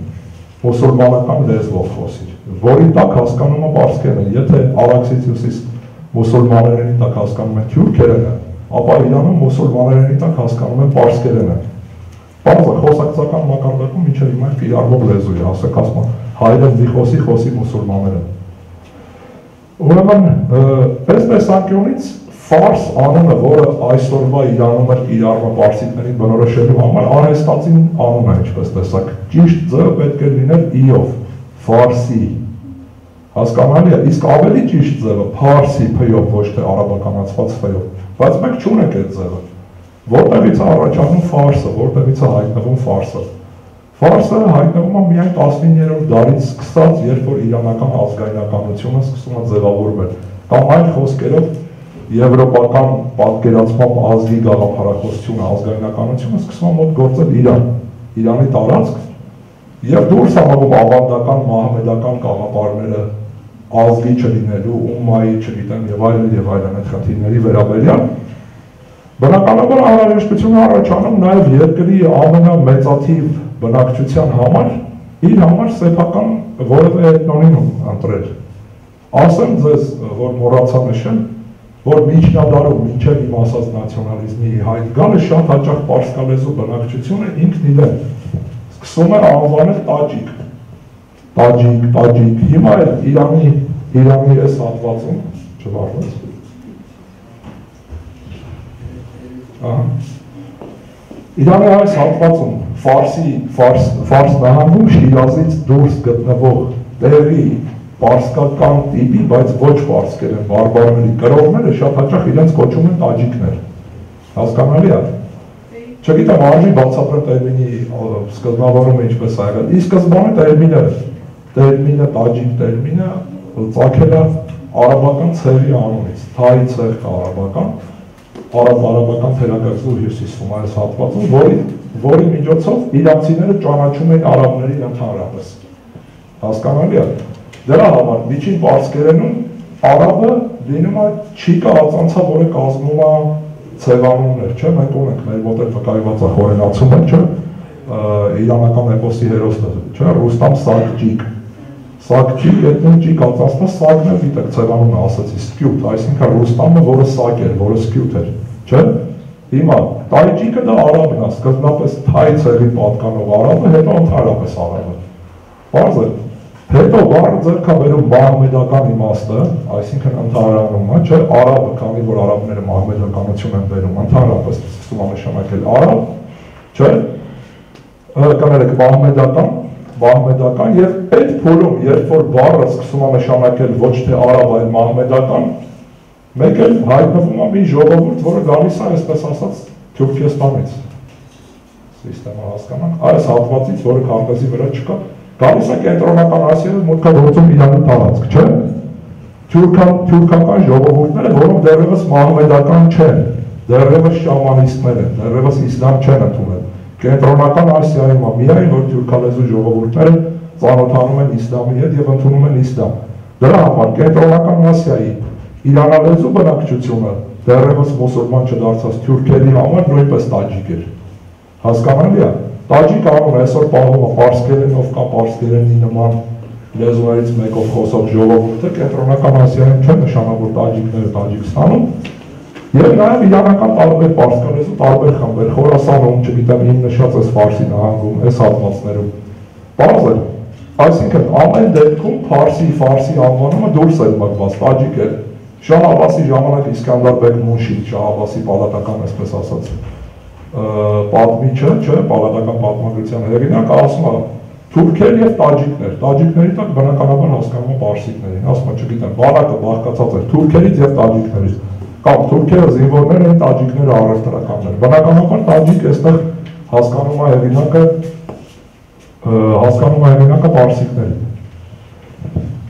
մուսուլմանական լեզվով խոսիր, որի տակ հասկանում է պարսկերենը, եթե Արաքսից հյուսիս մուսուլմաներենի տակ հասկանում են թյուրքերենը, ապա Իրանում մուսուլմաներենի տակ հասկանում են պարսկերենը։ Բարձր խոսակցական մակարդակում մինչև հիմա կիրառվող լեզու է, ասեք ասում հայրը մի խոսի մուսուլմաներեն։ Ուրեմն, պես տեսանկյունից ֆարս անունը, որը այսօրվա Իրանում էր կիրառվում պարսիկներին բնորոշելու համար, արհեստածին անուն է, ինչպես տեսակ։ Ճիշտ ձևը պետք է լիներ ի-ով, ֆարսի։ Հասկանալի է, իսկ ավելի ճիշտ ձևը փարսի փ-ով, ոչ թե արաբականացված ֆ-ով, բայց մենք չունենք այդ ձևը։ Որտեղից է առաջանում ֆարսը, որտեղից է հայտնվում ֆարսը։ Ֆարսը հայտնվում է միայն 19-րդ դարից սկսած, երբ որ իրանական ազգայնականությունը սկսում է ձևավորվել, կամ այլ խոսքերով եվրոպական պատկերացմամբ ազգի գաղափարախոսությունը, ազգայնականությունը սկսում է մոտ գործել Իրանի տարածք, եւ դուրս համարվում ավանդական մահմեդական գաղափարները ազգի չլինելու, ումմայի չգիտեմ եւ այլն այդ խնդիրների վերաբերյալ բնականաբար անհրաժեշտություն առաջանում նաև երկրի ամենամեծաթիվ բնակչության համար իր համար սեփական որևէ էթնոնիմ ընտրել։ Ասեմ ձեզ, որ մոռացա նշել, որ միջնադարում մինչև իմ ասած նացիոնալիզմի հայտ գալը շատ հաճախ պարսկալեզու բնակչությունը ինքն իրեն սկսում է անվանել տաջիկ, հիմա էլ Իրանի այս հատվածում չվարվեց։ Իրանի այս հատվածում ֆարս նահանգում Շիրազից դուրս գտնվող տեղի պարսկական տիպի, բայց ոչ պարսկերեն բարբարների կրողները շատ հաճախ իրենց կոչում են տաջիկներ։ Հասկանալի է։ Չգիտեմ, արժի բացատրել տերմինի սկզբնավորումը ինչպես է եղել։ Ի սկզբանե տերմինը տաջիկ տերմինը ծագել է արաբական ցեղի անունից, թայի ցեղ կա արաբական թերակղզու հյուսիսում այս հատվածում, որի միջոցով իրանցիները ճանաչում էին արաբներին ընդհանրապես։ Հասկանալի է։ Դրա համար միջին պարսկերենում արաբը լինում է չիկա ածանցա, որը կազմում է ցեղանուններ, չէ՞, մենք ունենք մեր մոտ էլ վկայված է խորենացումը, չէ՞, իրանական էպոսի հերոսը, չէ՞, Ռուստամ Սակչիկ, այդ նույն ճիկ ածանցը սակն է, դիտեք ցեղանունը ասացի, սկյուտ, այսինքն Ռուստամը, որը սակ էր, որը սկյուտ էր, չէ՞։ Հիմա տաջիկը դա արաբն է, սկզբնապես թայ ցեղին պատկանող արաբը, հետո ընդհանրապես արաբը։ Պարզ է։ Հետո բառը ձեռք է բերում մահմեդական իմաստը, այսինքն ընդհանրանում է, չէ՞, արաբը, քանի որ արաբները մահմեդականություն են բերում, ընդհանրապես սկսում է նշանակել արաբ, չէ՞։ Կներեք մահմեդական եւ այդ փուլում, երբ որ բառը սկսում է նշանակել ոչ թե արաբ, այլ մահմեդական, մեկ էլ հայտնվում է մի ժողովուրդ, որը գալիս է, այսպես ասած, Թուրքեստանից։ Սիստեմը հասկանանք, այս հատվածից, որը քարտեզի վրա չկա, գալիս է կենտրոնական Ասիայից մոտ գործում Իրանի տարածք, չէ՞։ Թուրքական ժողովուրդները, որոնք դեռևս մահմեդական չեն, դեռևս շամանիստներ են, դեռևս իսլամ չեն ընդունել։ Կենտրոնական Ասիայում է միայն, որ թուրքալեզու ժողովուրդները ծանոթանում են իսլամի հետ եւ ընդունում են իսլամ։ Դրա համար կենտրոնական Ասիայի իրանալեզու բնակչությունը դեռևս մուսուլման չդարձած թուրքերի համար նույնպես տաջիկ էր։ Հասկանալի է։ Տաջիկ անունը այսօր պահվում է պարսկերենով կամ պարսկերենի նման լեզուներից մեկով խոսող ժողովուրդը կենտրոնական Ասիայում չեն նշանավոր տաջիկները Տաջիկստանում եւ նաեւ իրանական տարբեր պարսկալեզու տարբեր խմբեր Խորասանում, չգիտեմ, իմ նշած այս ֆարսի նահանգում, այս հատվածներում։ Պարզ է, այսինքն ամեն դեպքում ֆարսի անվանումը դուրս էր մղված, տաջիկ էր։ Շահ Աբասի ժամանակ Իսկանդարբեկ Մունշիդ, Շահ Աբասի պալատական, այսպես ասած, պատմիչը, չէ, պալատական պատմագրության հեղինակը ասում է թուրքեր եւ տաջիկների տակ բնականաբար հասկանում է պարսիկներին, ասում է, չգիտեմ, բանակը բաղկացած էր թուրքերից եւ տաջիկներից, կամ թուրքերը զինվորներ են, տաջիկները առևտրականներ։ Բնականաբար տաջիկ այստեղ հասկանում է հեղինակը պարսիկներին։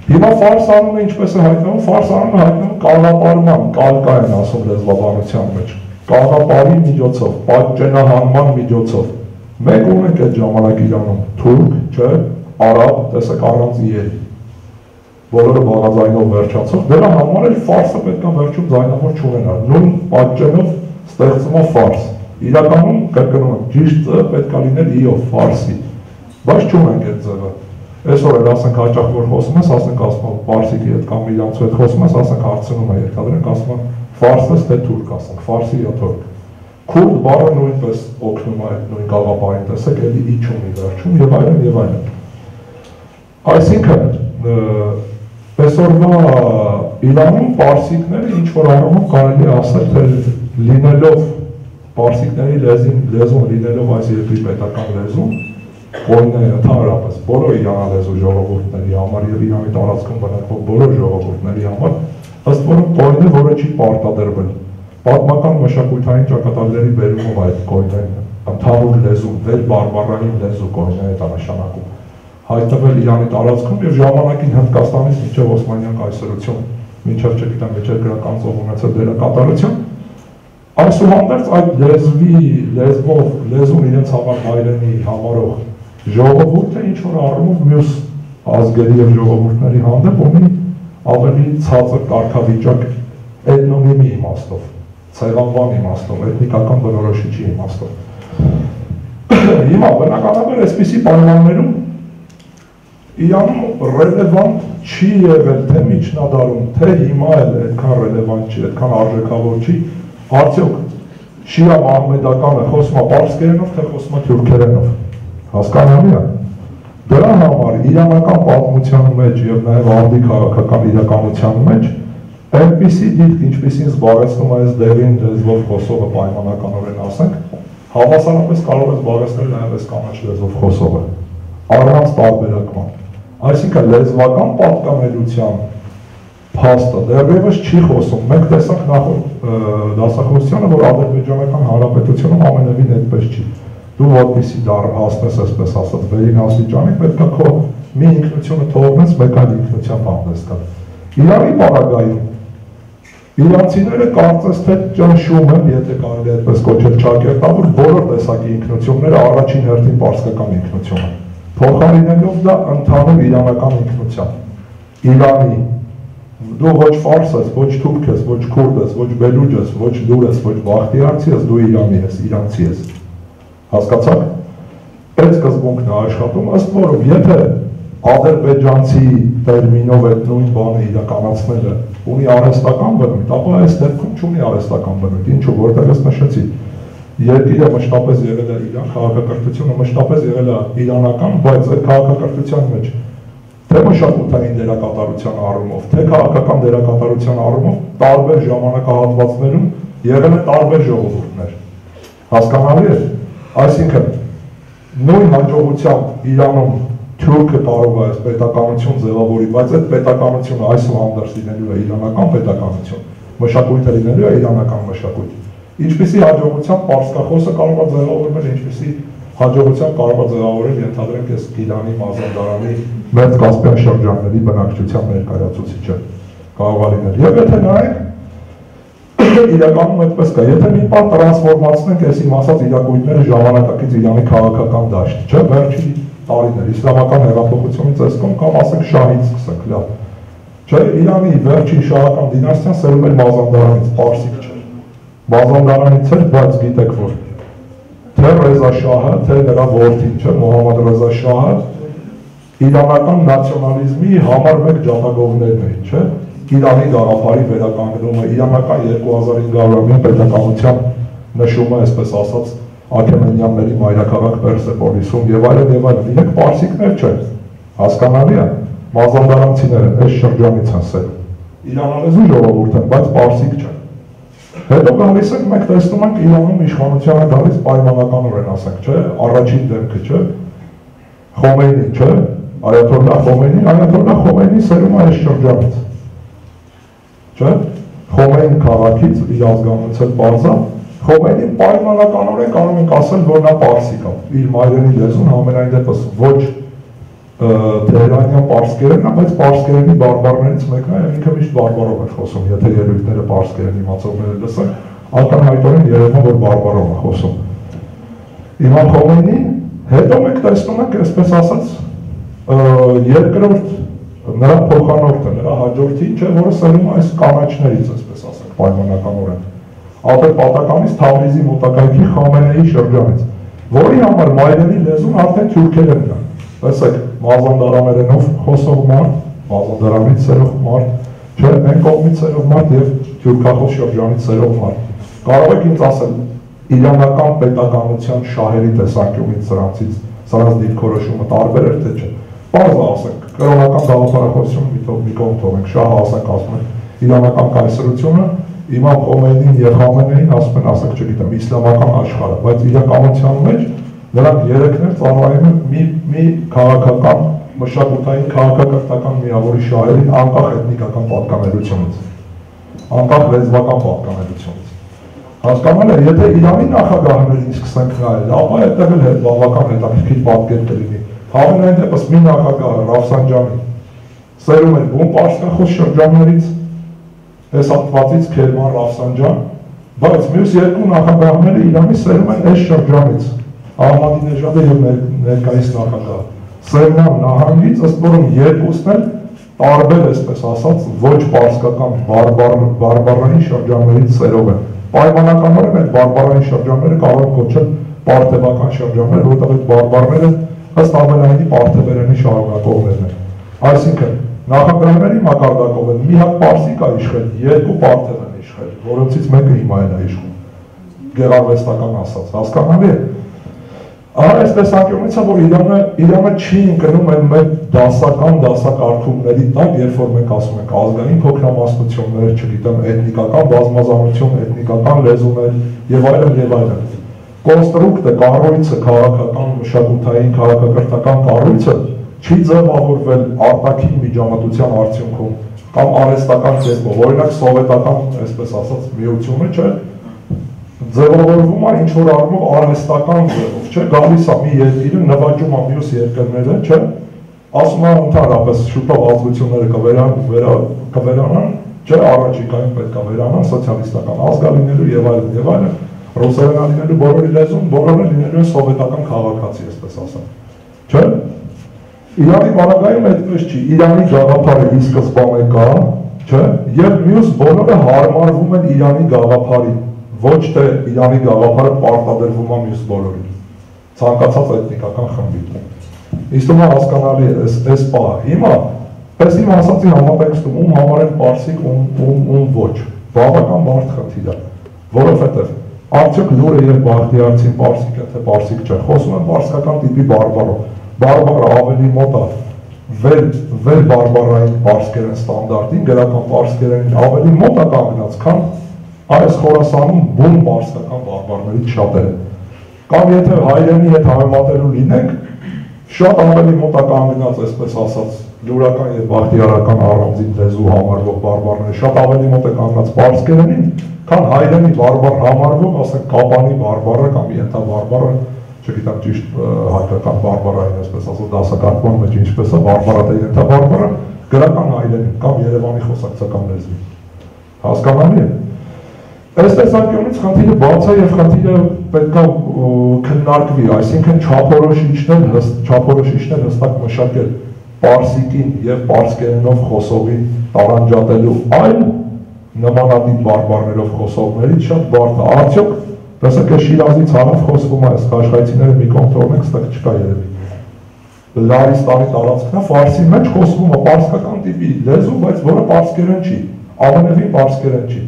Հիմա ֆարս անունը ինչպես է հայտնվում, ֆարս անունը հայտնվում կաղապարման, կալկա են ասում լեզվաբանության մեջ, կաղապարի միջոցով, պատճենահանման միջոցով, Մենք ունենք այդ ժամանակ Իրանում թուրք, չէ, արաբ, տեսեք առանց իերի։ Բոլորը բաղաձայնով վերջացող, դրա համար էլ ֆարսը պետք է վերջում ձայնավոր չունենար, նույն պատճենով ստեղծում է ֆարս։ Իրականում, կրկնում եմ, ճիշտը պետք է լինել իով, ֆարսի, բայց չունենք այդ ձևը։ Այսօր էլ ասենք հաճախ որ խոսում ես, ասենք ասում եմ ֆարսիկի հետ կամ իրանցու հետ խոսում ես, ասենք հարցնում է երկադրենք, ասում եմ ֆարսես թե թուրք, ասենք ֆարսի یا թուրք։ Քուրդ բառը նույնպես օգնում է այդ նույն գաղափարին, տեսեք, էլի ի չունի վերջում եւ այլն եւ այլն։ Այսինքն այսօրվա Իրանում պարսիկները ինչ որ առումով կարելի է ասել, թե լինելով պարսիկների լեզուն լինելով այս երկրի պետական լեզուն, կոյները ընդհանրապես բոլոր իրանալեզու ժողովուրդների համար եւ Իրանի տարածքում բնակվող բոլոր ժողովուրդների համար ըստ որում կոյն է, որը չի պարտադրվել։ Պատմական մշակութային ճակատագրերի բերումով այդ կոյնեն ընդհանուր լեզու, վերբարբառային լեզու կոյնը է նշանակում։ Հայտնվել Իրանի տարածքում եւ ժամանակին Հնդկաստանից մինչեւ Օսմանյան կայսրություն, մինչեւ չգիտեմ միջեր գրական ծով ունեցել դերակատարություն, այսուհանդերձ այդ լեզուն իրենց համար հայրենի համարող ժողովուրդը ինչ որ առումով մյուս ազգերի եւ ժողովուրդների հանդեպ ունի ավելի ցածր կարգավիճակ էթնոնիմի իմաստով, ցեղանվան իմաստով, էթնիկական բնորոշիչի իմաստով։ Հիմա բնականաբար այսպիսի պայմաններում Իրանում ռելևանտ չի եղել թե միջնադարում, թե հիմա էլ այդքան ռելևանտ չի, այդքան արժեքավոր չի, արդյոք շիա մահմեդականը խոսում է պարսկերենով, թե խոսում է թուրքերենով, հասկանալի է։ Դրա համար իրանական պատմության մեջ եւ նաեւ արդի քաղաքական իրականության մեջ այնպիսի դիտք, ինչպիսին զբաղեցնում է այս դեղին լեզվով խոսողը պայմանականորեն ասենք, հավասարապես կարող է զբաղեցնել նաեւ այս կանաչ լեզվով խոսողը, առանց տարբերակման։ Այսինքն լեզվական պատկանելության փաստը դեռևս չի խոսում։ Մենք տեսանք նախորդ դասախոսությանը, որ Ադրբեջանական Հանրապետությունում ամենևին այդպես չի։ Դու որպեսզի հասնես, այսպես ասած, վերին աստիճանի, պետք է քո մի ինքնությունը թողնես, մեկ այլ ինքնության հանդես գալ։ Իրանի պարագայում իրանցիները կարծես թե ճնշում են, եթե կարելի է այդպես կոչել ճակերտավոր, բոլոր տեսակի ինքնությունները առաջին հերթին պարսկական ինքնություն են։ Փոխարինելով դա ընդհանուր իրանական ինքնության։ Իրանի դու ոչ ֆարս ես, ոչ թուրք ես, ոչ քուրդ ես, ոչ բելուջ ես, ոչ լուր ես, ոչ բախտիարցի ես, դու Իրանի ես, իրանցի ես։ Հասկացաք։ Այդ սկզբունքն է աշխատում, ըստ որում եթե ադրբեջանցի տերմինով այդ նույն բանը իրականացնելը ունի արհեստական բնույթ, ապա այս դեպքում չունի արհեստական բնույթ, ինչու որտեղ ես նշեցի։ Երկիրը մշտապես եղել է Իրան, քաղաքակրթությունը մշտապես եղել է իրանական, բայց այդ քաղաքակրթության մեջ թե մշակութային դերակատարության առումով, թե քաղաքական դերակատարության առումով տարբեր ժամանակահատվածներում եղել է տարբեր ժողովուրդներ։ Հասկանալի է։ Այսինքն նույն հաջողությամբ Իրանում թուրքը կարող է այս պետականություն ձևավորի, բայց այդ պետականությունը այսուհանդերձ լինելու է իրանական պետականություն, մշակույթը լինելու է իրանական մշակույթ։ Ինչպիսի հաջողությամբ պարսկախոսը կարող է ձևավորվել, ինչպիսի հաջողությամբ կարող է ձևավորել, ենթադրենք ես Իրանի Մազանդարանի մեծ Կասպյան շրջանների բնակչության ներկայացուցիչը կարող է լինել։ Եվ եթե նայենք, իրականում այդպես կա, եթե մի պահ տրանսֆորմացնենք այս իմ ասած իրակույթները ժամանակակից Իրանի քաղաքական դաշտ, չէ, վերջի տարիներ, իսլամական հեղափոխությունից այսքան կամ ասենք շահից սկսենք, լավ։ Չէ, Իրանի վերջին շահական դինաստիան սերում էր Մազանդարանից, պարսիկ չէ։ Մազանդարանից էր, բայց գիտեք որ թե Ռեզա շահը, թե նրա որդին, չէ, Մոհամմադ Ռեզա շահը իրանական նացիոնալիզմի համար մեկ ջատագովներն էին, չէ։ Իրանի գաղափարի վերականգնումը, իրանական 2500-ամյա պետականության նշումը, այսպես ասած, Աքեմենյանների մայրաքաղաք Պերսեպոլիսում եւ այլն, իրենք պարսիկներ չեն, հասկանալի է, մազանդարանցիներ են, այս շրջանից են սերում, իրանալեզու ժողովուրդ են, բայց պարսիկ չեն։ Հետո գալիս ենք, մենք տեսնում ենք Իրանում իշխանությանը գալիս պայմանականորեն, ասենք, չէ, առաջին դեմքը, չէ, Խոմեյնին, չէ, Այաթոլլահ Խոմեյնին սերում է այս շրջանից, չէ, Խոմեյն քաղաքից իր ազգանունից էլ բարձա, Խոմեյնին պայմանականորեն կարող ենք ասել, որ նա պարսիկ է, իր մայրենի լեզուն համենայն դեպս ոչ Թեհրանյան պարսկերենն է, բայց պարսկերենի բարբառներից մեկն է, ինքը միշտ բարբառով է խոսում, եթե ելույթները պարսկերեն իմացողները լսեն, ակնհայտորեն երևում որ բարբառով է խոսում։ Իմամ Խոմեյնին, հետո մենք տեսնում ենք, այսպես ասած, երկրորդ նրա փոխանորդը, նրա հաջորդին, չէ, որը սերում այս կանաչներից, այսպես ասենք, պայմանականորեն, Ատերպատականից Թավրիզի մոտակայքի Խամենեի շրջանից, որի համար մայրենի լեզուն արդեն թուրքերեն կան։ Տեսեք, Մազանդարամերենով խոսող մարդ, Մազանդարանից սերող մարդ, չէ, են կողմից սերող մարդ եւ թուրքախոս շրջանից սերող մարդ։ Կարող եք ինձ ասել, իրանական պետականության շահերի տեսանկյունից սրանց դիրքորոշումը տարբեր էր, թե չէ։ Պարզ ասենք, կրոնական գաղափարախոսությունը մի կողմ թողենք, շահը ասենք ասում են իրանական կայսրությունը, Իմամ Խոմեյնին եւ Խամենեին ասում են, ասենք, չգիտեմ, իսլամական աշխարհը, բայց իրականության մեջ նրանք երեքն էլ ծառայում են մի քաղաքական, մշակութային, քաղաքակրթական միավորի շահերին անկախ էթնիկական պատկանելությունից, անկախ լեզվական պատկանելությունից։ Հասկանալ է, եթե Իրանի նախագահներին սկսենք նայել, ապա այդտեղ էլ բավական հետաքրքիր պատկեր կլինի։ Համենայն դեպս մի նախագահ Ռաֆսանջանի սերում էր բուն պարսկախոս շրջաններից, տեսատվածից Քերման Ռաֆսանջան, բայց մյուս երկու նախագահները Իրանի սերում են այս շրջանից, Ահմադինեժադը եւ ներկայիս նախագահ Սերնան նահանգից, ըստ որում երկուսն էլ տարբեր, այսպես ասած, ոչ պարսկական բարբարային շրջաններից սերով են։ Պայմանականորեն այդ բարբարային շրջանները կարող են կոչել պարթևական շրջաններ, որտեղ այդ բարբարները ըստ ամենայնի պարթևերենի շարունակողներն են։ Այսինքն նախագահների մակարդակով են մի հատ պարսիկ է իշխել, երկու պարթև են իշխել, որոնցից մեկը հիմա է իշխում։ Գեղարվեստական ասած, հասկանալի է։ Ահա այս տեսանկյունից է, որ Իրանը չի ընկնում այն մեր դասական դասակարգումների տակ, երբ որ մենք ասում ենք ազգային փոքրամասնություններ, չգիտեմ, էթնիկական բազմազանություն, էթնիկական լեզուներ եւ այլն եւ այլն։ Կոնստրուկտը, կառույցը, քաղաքական, մշակութային, քաղաքակրթական կառույցը չի ձևավորվել արտաքին միջամտության արդյունքում կամ արհեստական կերպով, օրինակ սովետական, այսպես ասած, միությունը, չէ, ձևավորվում է ինչ-որ առումով արհեստական ձևով, չէ, գալիս է մի երկիրը, նվաճում է մյուս երկրները, չէ, ասում է ընդհանրապես շուտով ազգությունները կվերանան, չէ, առաջիկայում պետք է վերանան սոցիալիստական ազգալինելու եւ այլն, ռուսերենը լինելու բոլորի լեզուն, բոլորը լինելու սովետական քաղաքացի, այսպես ասեմ, չէ։ Իրանի բանակայում այդպես չի, Իրանի գաղափարը ի սկզբանե կա, չէ, եւ մյուս բոլորը հարմարվում են Իրանի գաղափարին, ոչ թե Իրանի գաղափարը պարտադրվում է մյուս բոլորին, ցանկացած էթնիկական խմբի։ Իսկ ո՞ւմ հասկանալի է այս պահը։ Հիմա, պես իմ ասացի համատեքստում, ում համար են պարսիկ, ում ոչ, բավական բարդ խնդիր է, որովհետեւ արդյոք լուրը եւ Բախտիարցին պարսիկ է, թե պարսիկ չէ, խոսում են պարսկական տիպի բարբարով, բարբարը ավելի մոտ է վեր բարբարային պարսկերեն ստանդարտին, գրական պարսկերենին ավելի մոտ է կանգնած, քան այս Խորասանում բուն պարսկական բարբարներից շատերը։ Կամ եթե հայրենի հետ համեմատելու լինենք, շատ ավելի մոտ է կանգնած, այսպես ասած, լուրական եւ բախտիարական առանձին լեզու համարվող բարբարները, շատ ավելի մոտ է կանգնած պարսկերենին, քան հայրենի բարբար համարվող, ասենք, Կապանի բարբարը կամ ենթաբարբարը, չգիտեմ ճիշտ հայկական բարբարային, այսպես ասած, դասակարգման մեջ ինչպես է բարբարը ենթաբարբարը, գրական հայրենին կամ Երևանի խոսակցական լեզվի։ Հասկանալի է։ Այս տեսանկյունից խնդիրը բաց է եւ խնդիրը պետք է քննարկվի, այսինքն չափորոշիչներ հստակ մշակել պարսիկին եւ պարսկերենով խոսողին տարանջատելու այլ նմանատիպ բարբարներով խոսողներից շատ բարդ է։ Արդյոք տեսեք, է Շիրազից հարավ խոսվում է, աշխայցիները մի կողմ թողնենք, ստեղ չկա երևի։ Լարիստանի տարածքն է, ֆարսի մեջ խոսվում է պարսկական տիպի լեզու, բայց որը պարսկերեն չի, ամենևին պարսկերեն չի։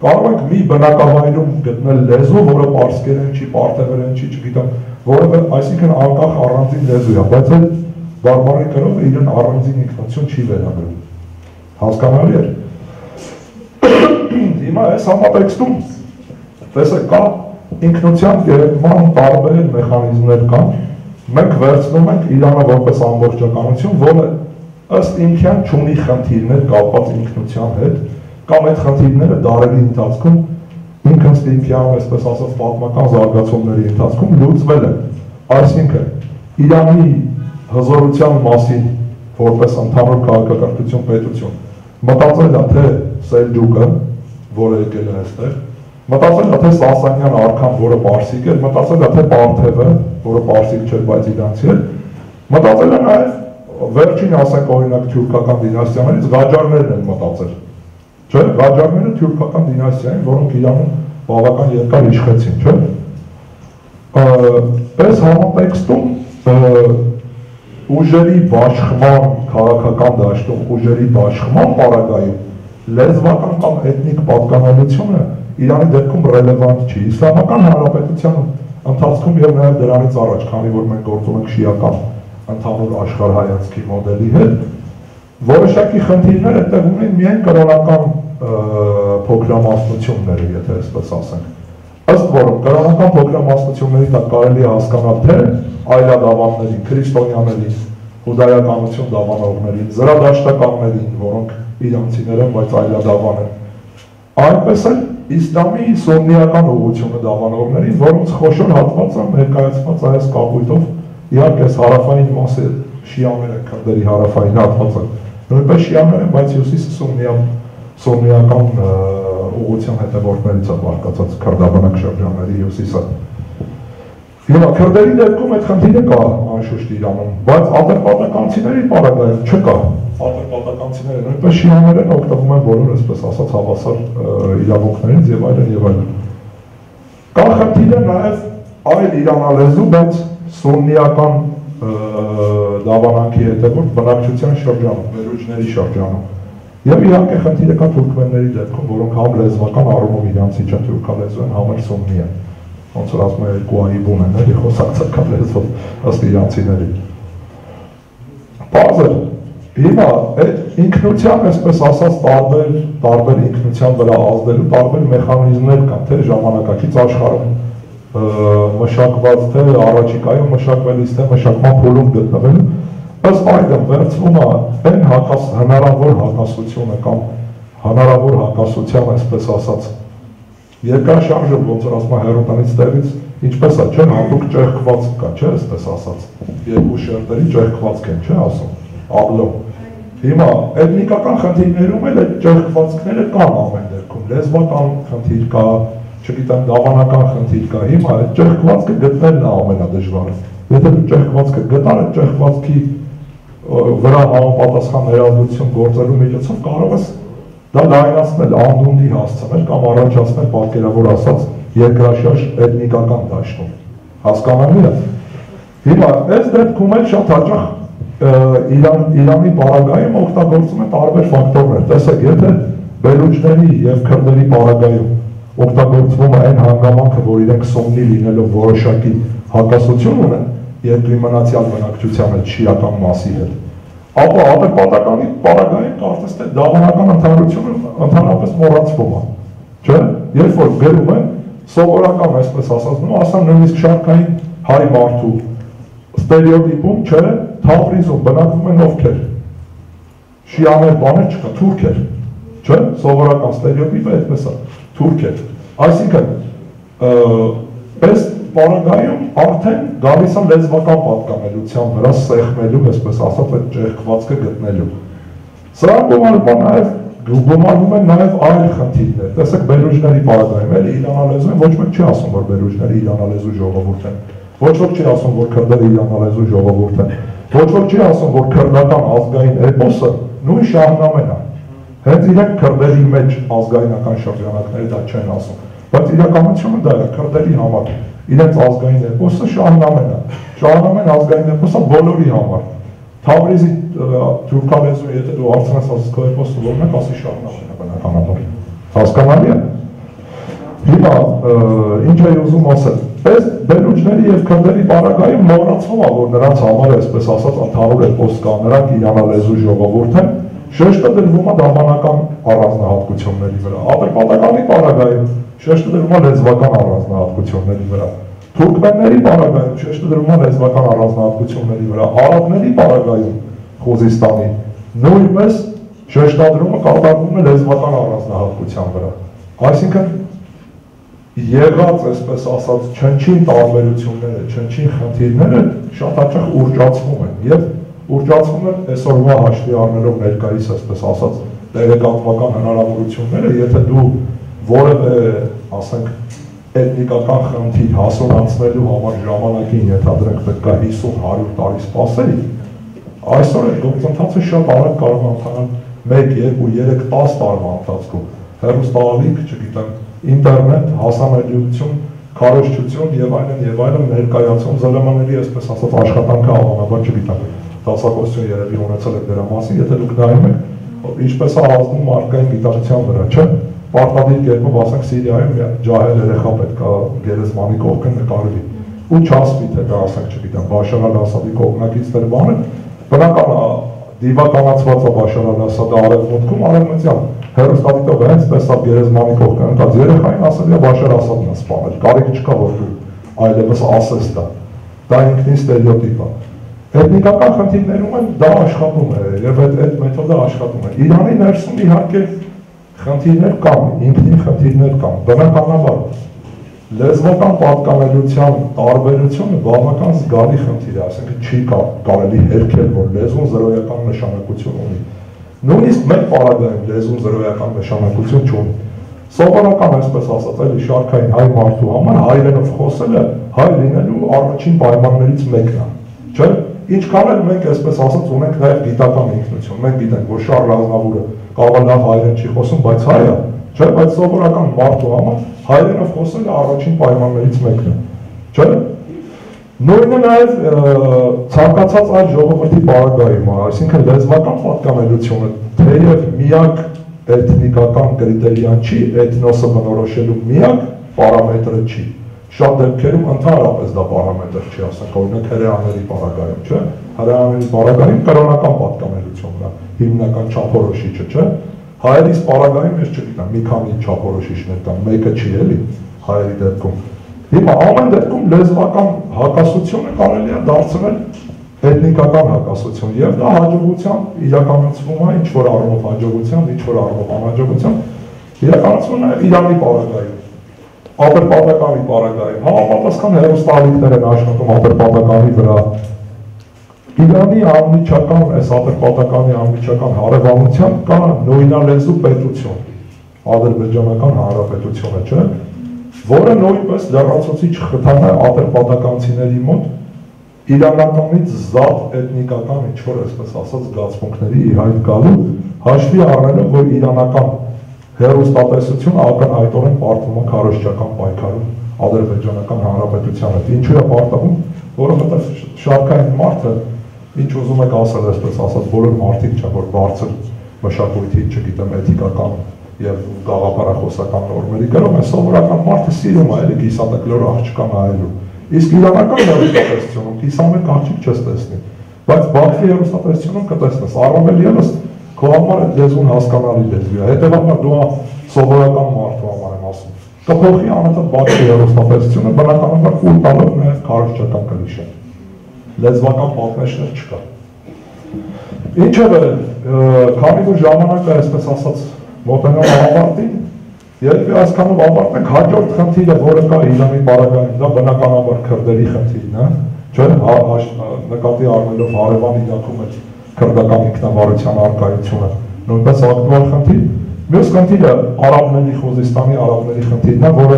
Կարող ենք մի բնակավայրում գտնել լեզու, որը պարսկերեն չի, պարթևերեն չի, չգիտեմ, որը այսինքն անկախ առանձին լեզու է, բայց այդ բարբարի կրողը իրեն առանձին ինքնություն չի վերագրում։ Հասկանալի է։ Հիմա այս համատեքստում տեսեք, կա ինքնության կերտման տարբեր մեխանիզմներ կան, մենք վերցնում ենք Իրանը որպես ամբողջականություն, որը ըստ ինքյան չունի խնդիրներ կապված ինքնության հետ, կամ այդ խնդիրները դարերի ընթացքում ինքնստինքյան, այսպես ասած, պատմական զարգացումների ընթացքում լուծվել են։ Այսինքն, Իրանի հզորության մասին, որպես ընդհանուր քաղաքակրթություն պետություն, մտածել է, թե Սելջուկը, որը եկել է այստեղ, Մտածել թե Սասանյան արքան, որը պարսիկ էր, մտածել թե Պարթևը, որը պարսիկ չէր, բայց իրանցի էր, մտածել նաև վերջին ասենք օրինակ թյուրքական դինաստիաներից Ղաջարներն են մտածել։ Չէ, Ղաջարները թյուրքական դինաստիա են, որոնք Իրանում բավական երկար իշխեցին, չէ։ Այս համատեքստում ուժերի բաշխման, քաղաքական դաշտում ուժերի բաշխման պարագայում լեզվական կամ էթնիկ պատկանելությունը Իրանի դեպքում ռելևանտ չի։ Իսլամական հանրապետության ընթացքում եւ նաեւ դրանից առաջ, քանի որ մենք գործում ենք շիական ընդհանուր աշխարհայացքի մոդելի հետ, որոշակի խնդիրներ այդտեղ ունեն միայն կրոնական փոքրամասնությունները, եթե այսպես ասենք։ Ըստ որում կրոնական փոքրամասնությունների տակ կարելի է հասկանալ թե այլադավաններին, քրիստոնյաներին, հուդայականություն դավանողներին, զրադաշտականներին, որոնք իրանցիներ են, բայց այլադավան են, այնպես էլ իսլամի սուննիական ուղղությունը դավանողներին, որոնց խոշոր հատվածը ներկայացված այս կապույտով, իհարկե հարավային մասը շիաներ են, քրդերի հարավային հատվածը, նույնպես շիաներ են, բայց հյուսիսը սուննիական ուղղության հետևորդներից է բաղկացած քրդաբնակ շրջանների հյուսիսը։ Հիմա քրդերի դեպքում այդ խնդիրը կա անշուշտ Իրանում, բայց ադրբեջանցիների պարագայում չկա։ Ադրբեջանցիները նույնպես շիաներ են, օգտվում են բոլոր, այսպես ասած, հավասար իրավունքներից եւ այլն։ Կա խնդիրը նաեւ այլ իրանալեզու, բայց սուննիական դավանանքի հետևորդ բնակչության շրջանում, վերուջների շրջանում։ Եվ իհարկե խնդիրը կա թուրքմենների դեպքում, որոնք համ լեզվական առումով իրանցի չեն, թուրքալեզու են, համ էլ սուննի են։ Ոնց որ ասում են երկու այբուն են, էլի խոսակցական լեզվով ըստ իրանցիների։ Բարձր, հիմա այդ ինքնության, այսպես ասած, տարբեր ինքնության վրա ազդելու տարբեր մեխանիզմներ կան, թե ժամանակակից աշխարհում մշակված, թե առաջիկայում մշակվելիս, թե մշակման փուլում գտնվելու, ըստ այդմ վերցվում է այն հնարավոր հակասությունը կամ հնարավոր հակասության, այսպես ասած, երկրաշարժը, ոնց որ ասում է հերոտնից տեղից, ինչպես է, չէ, հատուկ ճեղքվածք կա, չէ, այսպես ասած, երկու շերտերի ճեղքվածք են, չէ, ասում, աբլոն։ Հիմա էթնիկական խնդիրներում էլ այդ ճեղքվածքները կան ամեն դեպքում, լեզվական խնդիր կա, չգիտեմ, դավանական խնդիր կա, հիմա այդ ճեղքվածքը գտնելն է ամենադժվարը։ Եթե դու ճեղքվածքը գտար, այդ ճեղքվածքի վրա համապատասխան ներազդեցություն գործելու միջոցով կարող ես դա լայնացնել, անդունդի հասցնել կամ առաջացնել պատկերավոր ասած երկրաշարժ էթնիկական դաշտում։ Հասկանալի է։ Հիմա այս դեպքում էլ շատ հաճախ Իրանի պարագայում օգտագործում են տարբեր ֆակտորներ։ Տեսեք, եթե բելուջների եւ քրդերի պարագայում օգտագործվում է այն հանգամանքը, որ իրենք սուննի լինելով որոշակի հակասություն ունեն երկրի մնացյալ բնակչության հետ, շիական մասի հետ, ապա ադրբեջանի պարագայում կարծես թե դավանական ընդհանրությունը ընդհանրապես մոռացվում է, չէ՞։ Երբ որ գրում են սովորական, այսպես ասած, ասեմ նույնիսկ շարքային հայ մարդու ստերեոտիպում, չէ, Թավրիզում բնակվում են ովքեր։ Շիաներ բաներ չկա, թուրքեր, չէ՞, սովորական ստերեոտիպը այդպես է, թուրքեր։ Այսինքն, այս պարագայում արդեն գալիս է լեզվական պատկանելության վրա սեղմելու, այսպես ասած, այդ ճեղքվածքը գտնելու։ Սրանք գումարվում են նաև այլ խնդիրներ։ Տեսեք, բելուջների պարագայում էլի իրանալեզու են, ոչ մեկ չի ասում, որ բելուջները իրանալեզու ժողովուրդ են։ Ոչ ոք չի ասում, որ քրդերը իրանալեզու ժողովուրդ են։ Ոչ ոք չի ասում, որ քրդական ազգային էպոսը նույն Շահնամեն է։ Հենց իրենք քրդերի մեջ ազգայնական շրջանակները դա չեն ասում, բայց իրականությունը դա է, քրդերի համար իրենց ազգային էպոսը Շահնամեն է։ Շահնամեն ազգային էպոսը բոլորի համար։ Թավրիզի թուրքալեզու, եթե դու հարցնես ասես քո էպոսը որն է, ասի Շահնամեն է բնականաբար։ Հասկանալի է։ Հիմա ինչ է ուզում ասել։ Այս բելուջների եւ քրդերի պարագայում մոռացվում է, որ նրանց համար այսպես ասած ընդհանուր էպոս կա, նրանք իրանալեզու ժողովուրդ են, շեշտը դրվում է դավանական առանձնահատկությունների վրա։ Ադրբեջանի պարագայում շեշտը դրվում է լեզվական առանձնահատկությունների վրա։ Թուրքմենների պարագայում շեշտը դրվում է լեզվական առանձնահատկությունների վրա։ Արաբների պարագայում Խուզիստանի նույնպես շեշտադրումը կատարվում է լեզվական առանձնահատկության վրա։ Այսինքն եղած, այսպես ասած, չնչին տարբերությունները, չնչին խնդիրները շատ հաճախ ուռճացվում են եւ ուռճացվում են այսօրվա հաշվի առնելով ներկայիս, այսպես ասած, տեղեկատվական հնարավորությունները, եթե դու որևէ ասենք էթնիկական խնդիր հասունացնելու համար ժամանակին ենթադրենք պետք է 50-100 տարի սպասել, այսօր այդ գործընթացը շատ արագ կարող է ընթանալ 1, 2, 3, 10 տարվա ընթացքում, հեռուստաալիք, չգիտեմ, ինտերնետ, հասանելիություն, քարոզչություն եւ այլն ներկայացում ԶԼՄ-ների, այսպես ասած, աշխատանքը հավանաբար չգիտեմ, դասախոսություն երևի ունեցել եք դրա մասին, եթե դուք նայում եք, ինչպես է ազդում մարդկային գիտակցության վրա, չէ՞։ Պարտադիր կերպով ասենք Սիրիայում ջահել երեխա պետք է գերեզմանի կողքին նկարվի ու չասվի թե դա ասենք չգիտեմ Բաշար al-Ասադի կողմնակիցներ բանը բնական է դիվականացված է Բաշար al-Ասադը արևմուտքում արևմտյան հեռուստադիտողը հենց տեսավ գերեզմանի կողքին ընկած երեխային ասել է Բաշար al-Ասադն է սպանել կարիք չկա որ դու այլևս ասես դա ինքնին ստերեոտիպ է էթնիկական խնդիրներում էլ դա աշխատում է եւ այդ մեթոդը աշխատում է Իրանի ներսում իհարկե խնդիրներ կան, ինքնին խնդիրներ կան, բնականաբար լեզվական պատկանելության տարբերությունը բավական զգալի խնդիր է, ասենք չի կարելի հերքել, որ լեզուն զրոյական նշանակություն ունի։ Նույնիսկ մեկ պարագայում լեզուն զրոյական նշանակություն չունի։ Սովորական այսպես ասած, էլի շարքային հայ մարդու համար հայերենով խոսելը հայ լինելու առաջին պայմաններից մեկն է, չէ՞։ Ինչքան էլ մենք այսպես ասած ունենք նաև գիտական ինքնություն, մենք գիտենք, որ Շարլ Ազնավուրը կարող է լավ հայերեն չի խոսում, բայց հայ է, չէ՞, բայց սովորական մարդու համար հայերենով խոսելը առաջին պայմաններից մեկն է, չէ՞։ Նույնը նաև ցանկացած այլ ժողովրդի պարագայում է, այսինքն լեզվական պատկանելությունը թեև միակ էթնիկական կրիտերիան չի, էթնոսը բնորոշելու միակ պարամետրը չի։ Շատ դեպքերում ընդհանրապես դա պարամետր չի, ասենք օրինակ հրեաների պարագայում, չէ՞։ Հրեաների պարագայում կրոնական պատկանելությունն է, հիմնական չափորոշիչը, չէ՞։ Հայերիս պարագայում ես չգիտեմ, մի քանի չափորոշիչներ կան, մեկը չի էլի հայերի դեպքում։ Հիմա ամեն դեպքում լեզվական հակասությունը կարելի է դարձնել էթնիկական հակասություն եւ դա հաջողությամբ իրականացվում է ինչ որ առումով հաջողությամբ, ինչ որ առումով անհաջողությամբ իրականացվում է Իրանի պարագայում։ Ադրբեջանի պարագայում համապատասխան հեռուստաալիքներ են աշխատում Ադրբեջանի վրա։ Իրանի անմիջական, այս Ադրբեջանի անմիջական հարևանությամբ կա նույնալեզու պետություն, Ադրբեջանական Հանրապետությունը, չէ՞, որը նույնպես լրացուցիչ խթան է ադրբեջանցիների մոտ իրանականից զատ էթնիկական ինչ-որ այսպես ասած զգացմունքների ի հայտ գալու հաշվի առնելով, որ իրանական հեռուստատեսությունը ակնհայտորեն պարտվում է քարոզչական պայքարում Ադրբեջանական Հանրապետության հետ։ Ինչու է պարտվում, որովհետև շարքային մարդը, ինչ ուզում եք ասել, այսպես ասած, բոլոր մարդիկ չէ, որ բարձր մշակույթի, չգիտեմ, էթիկական եւ գաղափարախոսական նորմերի գրում է, սովորական մարդը սիրում է էլի կիսատկլոր աղջկան այլու։ Իսկ իրանական հեռուստատեսությունում կիսամեկ աղջիկ չես տեսնի, բայց Բաքվի հեռուստատեսությունում կտեսնես, առավել ևս քո համար այդ լեզուն հասկանալի լեզու է, հետևաբար դու սովորական մարդու համար եմ ասում։ Կփոխի անընդհատ Բաքվի հեռուստատեսությունը բնականաբար կուլ տալով նաև քարոզչական կլիշե։ Լեզվական պատնեշներ չկա։ Ինչևէ, քանի որ ժամանակը այսպես ասած մոտենում է ավարտին, երբ այսքանով ավարտենք հաջորդ խնդիրը, որը կա Իրանի պարագայում, դա բնականաբար քրդերի խնդիրն է, չէ՞, նկատի առնելով հարևան Իրաքում այդ քրդական ինքնավարության արկայությունը, նույնպես ակտուալ խնդիր։ Մյուս խնդիրը արաբների, Խուզիստանի արաբների խնդիրն է, որը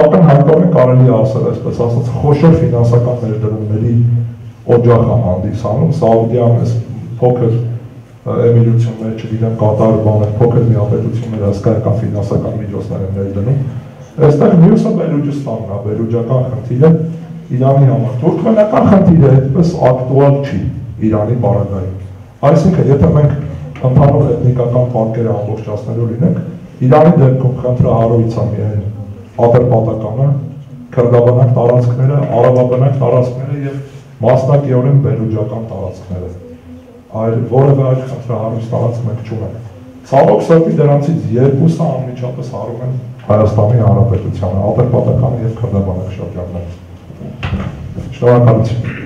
ակնհայտորեն կարելի է ասել, այսպես ասած, խոշոր ֆինանսական ներդրումների օջախ է հանդիսանում, Սաուդիան էս փոքր էմիրություններ, չգիտեմ, Կատար բաներ, փոքր միապետություններ հսկայական ֆինանսական միջոցներ են ներդնում։ Այստեղ մյուսը Բելուջիստանն է, բելուջական խնդիրը Իրանի համար։ Թուրքմենական խնդիրը այդպես ակտուալ չի Իրանի պարագայում։ Այսինքն, եթե մենք ընդհանուր էթնիկական պատկերը ամբողջացնելու լինենք, Իրանի դեպքում խնդրահարույց է միայն ադրբեջականը, քրդաբնակ տարածքները, արաբաբնակ տարածքները եւ մասնակիորեն բելուջական տարածքները։ Այլ որևէ այլ խնդրահարույց տարածք մենք չունենք։ Ցավոք սրտի դրանցից երկուսը անմիջապես հարում են Հայաստանի Հանրապետությանը, ադրբեջական եւ քրդաբնակ շրջաններ։ Շնորհակալություն։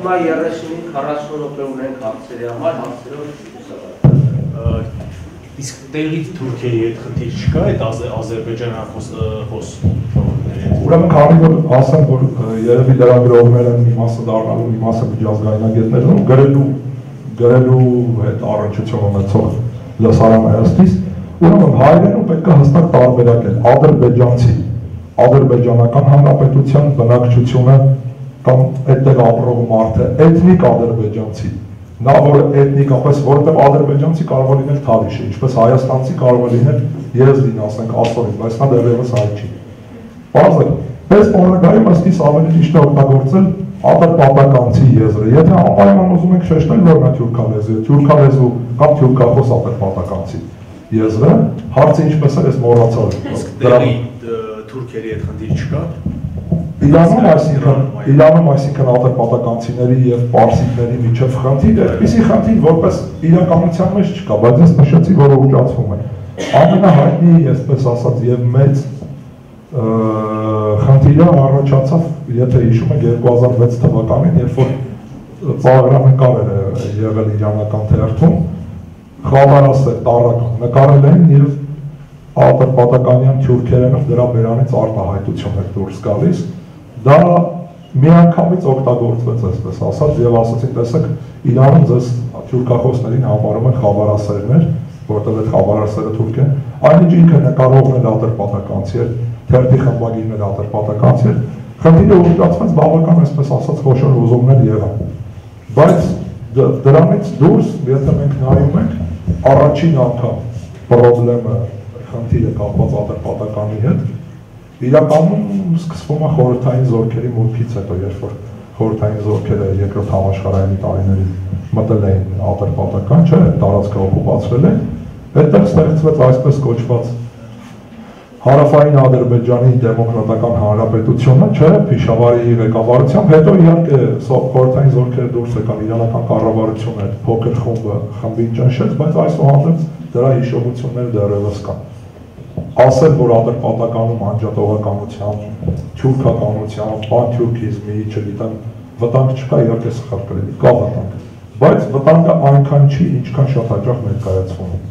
Հիմա 30-40 րոպե ունենք հարցերի համար, հարցերով իսկ տեղից Թուրքիայի հետ խնդիր չկա այդ ազերբայջանախոս Ուրեմն քանի որ ասեմ, որ երևի լրագրողները մի մասը դառնալու, մի մասը միջազգայնագետներն գրելու հետ առնչություն ունեցող լսարանայստից, ուրեմն հայերենու պետք է հստակ տարբերակել ադրբեջանցի, ադրբեջանական հանրապետության բնակչությունը կամ այդտեղ ապրող մարդը, էթնիկ ադրբեջանցի, նա որ էթնիկապես, որովհետև ադրբեջանցի կարող է լինել թալիշը, ինչպես հայաստանցի կարող է լինել եզդին, ասենք ասորին, բայց նա դեռևս հայ չի։ Բարձր, պես օրագայում ըստիս ավելի ճիշտ է օգտագործել ատրպատականցի եզրը, եթե անպայման ուզում եք շեշտել, որ նա թյուրքալեզու կամ թյուրքախոս ատրպատականցի եզրը, հարցը ինչպես էր ես մոռացել։ Իսկ դերի թուրքերի այդ խնդիր չկա։ Իրանում այսինքն ատրպատականցիների եւ պարսիկների միջև խնդիր է, այսպիսի խնդիր որպես իրականության մեջ չկա, բայց ես նշեցի, որ ուժացվում է։ Ամենահայտնի, այսպես ասած, եւ մեծ խնդիրը առաջացավ, եթե հիշում եք 2006 թվականին, երբ որ ծաղրանկար էր եղել իրանական թերթում, խավարասեր տարրական նկարել են եւ ատրպատականյան թյուրքերենով դրա բերանից արտահայտություն էր դուրս գալիս, դա միանգամից օգտագործվեց, այսպես ասած, եւ ասացին, տեսեք, Իրանում ձեզ թյուրքախոսներին համարում են խավարասերներ, որտեղ այդ խավարասերը թուրք են, այնինչ ինքը նկարողն էր ատրպատականցի էր, թերթի խմբագիրն էր ատրպատականցի էր, խնդիրը ուժացվեց բավական, այսպես ասած, խոշոր ուզումներ եղան, բայց դրանից դուրս, եթե մենք նայում ենք, առաջին անգամ պրոբլեմը խնդիրը կապված ատրպատականի հետ, իրականում սկսվում է խորհրդային զորքերի մուտքից հետո, երբ որ խորհրդային զորքերը երկրորդ համաշխարհային տարիներին մտել էին ատրպատական, չէ, տարածքը օկուպացվել է, այդտեղ ստեղծվեց այսպես կոչված Հարավային Ադրբեջանի դեմոկրատական հանրապետությունը, չէ, Փիշավարի ղեկավարությամբ, հետո իհարկե խորհրդային զորքերը դուրս եկան, իրանական կառավարությունը այդ փոքր խմբին ճնշեց, բայց այսուհանդերձ դրա հիշողությունները դեռևս կան։ Ասել, որ ատրպատականում անջատողականությամբ, թյուրքականությամբ, պանթյուրքիզմի, չգիտեմ, վտանգ չկա, իհարկե սխալ կլինի, կա վտանգ, բայց վտանգը այնքան չի, ինչքան շատ հաճախ ներկայացվում է։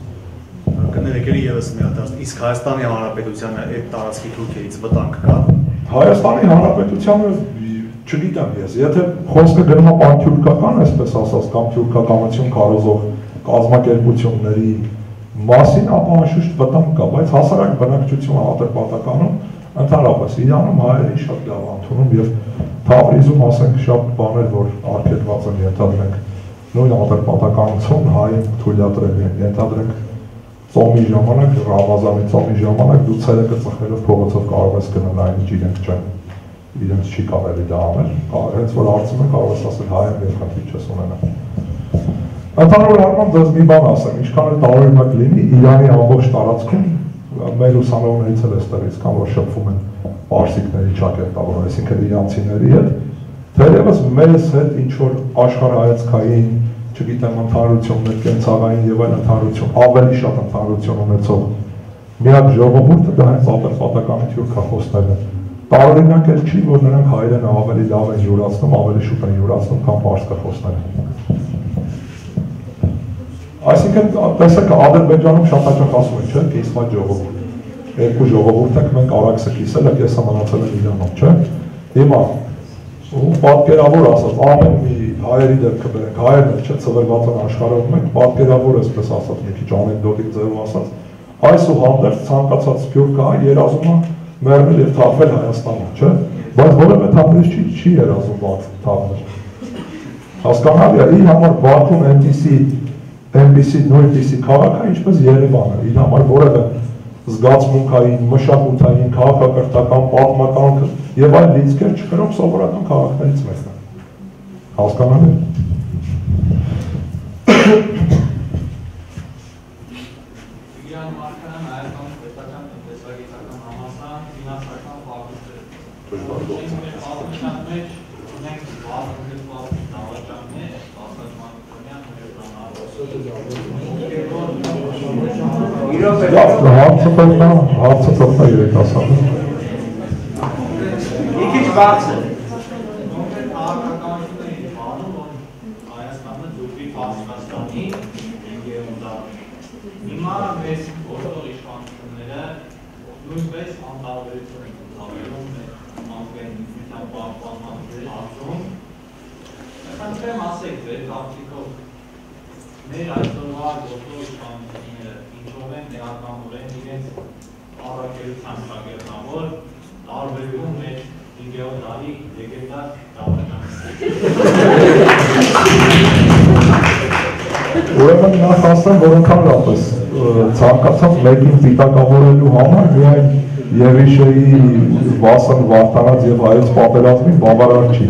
Կներեք էլի ևս մի հատ, իսկ Հայաստանի Հանրապետությանը այդ տարածքի թուրքերից վտանգ կա։ Հայաստանի Հանրապետությանը չգիտեմ ես, եթե խոսքը գնում է պանթյուրքական, այսպես ասած, կամ թյուրքականություն կարոզող կազմակերպությունների մասին, ապա անշուշտ վտանգ կա, բայց հասարակ բնակչությունը ատրպատականում ընդհանրապես Իրանում հայերին շատ լավ ընդունում եւ Թավրիզում ասենք շատ բաներ, որ արգելված են, ենթադրենք նույն ատրպատականություն հային թույլատրել են, ենթադրենք ծոմի ժամանակ, Ռամազանի ծոմի ժամանակ դու ցերեկը ծխելով փողոցով կարող ես գնալ, այնինչ իրենք չեն, իրենց չի կարելի դա անել, հենց որ հարցում են կարող ես ասել հայեմ եւ խնդիր չես ունենա։ Ընդհանուր առմամբ ձեզ մի բան ասեմ, ինչքան էլ տարօրինակ լինի, Իրանի ամբողջ տարածքում մեր ուսանողներից էլ էստեղից կան, որ շփվում են պարսիկների ճակերտավոր, այսինքն իրանցիների հետ, թերևս մեզ հետ ինչ որ աշխարհայացքային, չգիտեմ, ընդհանրություններ, կենցաղային եւ այլ ընդհանրություն, ավելի շատ ընդհանրություն ունեցող միակ ժողովուրդը դա հենց ատրպատականի թյուրքախոսներն են։ Տարօրինակ էլ չի, որ նրանք հայերենը ավելի լավ են յուրացնում, ավելի շուտ են յուրացնում, քան պարսկախոսները։ Այսինքն, տեսեք, Ադրբեջանում շատ հաճախ ասում են, չէ՞, կիսված ժողովուրդ։ Երկու ժողովուրդ եք, մենք արաքսը կիսել եք, եսա մնացել եմ Իրանում, չէ՞։ Հիմա ու պատկերավոր ասած, ամեն մի հայերի դեպքը բերենք, հայերն էլ չէ, ծվերված են աշխարհում ենք, պատկերավոր այսպես ասած, մի քիչ անեկդոտիկ ձևով ասած, այսուհանդերձ ցանկացած սփյուռք հայ երազում է մեռնել եւ թափվել Հայաստանում, չէ՞։ Բայց որևէ թափիչ չի երազում թափվել։ Հասկանալի է, իր համար Բաքուն այնպիսի նույնպիսի քաղաք է, ինչպես Երևանը, իր համար որևէ զգացմունքային, մշակութային, քաղաքակրթական, պատմական եւ այլ լիցքեր չկրող սովորական քաղաքներից մեկն է։ Հասկանալի։ Իրան մարգարան Հայաստանի պետական տնտեսագիտական համալսարան ֆինանսական ֆակուլտետ։ Պատմության մեջ ունենք բազմաթիվ նավաճաններ, բազմաթիվ հարցը պետք է երիտասարդ։ Մի քիչ բարձր։ Հիմա մեզ բոլոր իշխանությունները նույնպես անտարբերություն են ցուցաբերում անկեն ինքնության պահպանման հարցում։ Խնդրեմ ասեք ձեր կարծիքով մեր այսօրվա գործող իշխանությունները ինչով են էականորեն իրենց առաքելության շագերտավոր տարբերվում մեր 5-րդ դարի լեգենդար դավաճանները։ Ուրեմն նախ ասեմ, որ ընդհանրապես ցանկացած մեկին պիտակավորելու համար միայն Եղիշեի Վասն Վարդանաց եւ Հայոց պատերազմին բավարար չի։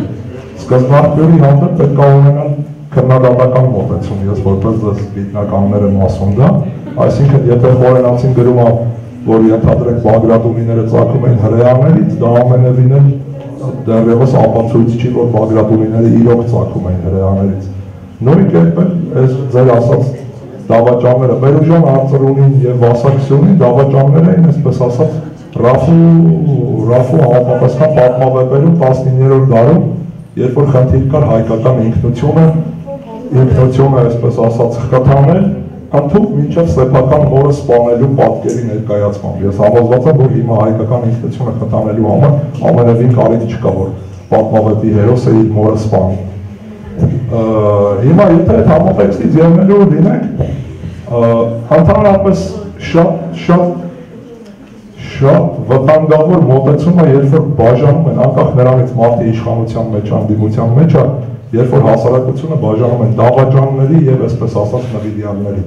Սկզբնաղբյուրի հանդեպ պետք է ունենալ քննադատական մոտեցում, ես որպես գիտնականներ եմ ասում դա, այսինքն եթե խորենացին գրում է, որ ենթադրենք Բագրատունիները ծագում են հրեաներից, դա ամենևին էլ դեռևս ապացույց չի, որ Բագրատունիները իրոք ծագում են հրեաներից։ Նույն կերպ էլ այս ձեր ասած դավաճանները, Մերուժան Արծրունին եւ Վասակսյունին դավաճաններ էին, այսպես ասած, Ռաֆու համապատասխան պատմավեպերում 19-րդ դարում, երբ որ խնդիր կար հայկական ինքնությունը, այսպես ասած, խթանել, ընդհանուր մինչև սեփական մորը սպանելու պատկերի ներկայացմամբ։ Ես համոզված եմ, որ հիմա հայկական ինքնությունը խթանելու համար ամենևին կարիք չկա, որ պատմավեպի հերոսը իր մորը սպանի։ Հիմա եթե այդ համատեքստից ելնելու լինենք, ընդհանրապես շատ վտանգավոր մոտեցում է, երբ որ բաժանում են, անկախ նրանից մարդի իշխանության մեջ, անդիմության մեջ է, երբ որ հասարակությունը բաժանում են դավաճանների եւ այսպես ասած նվիրյալների։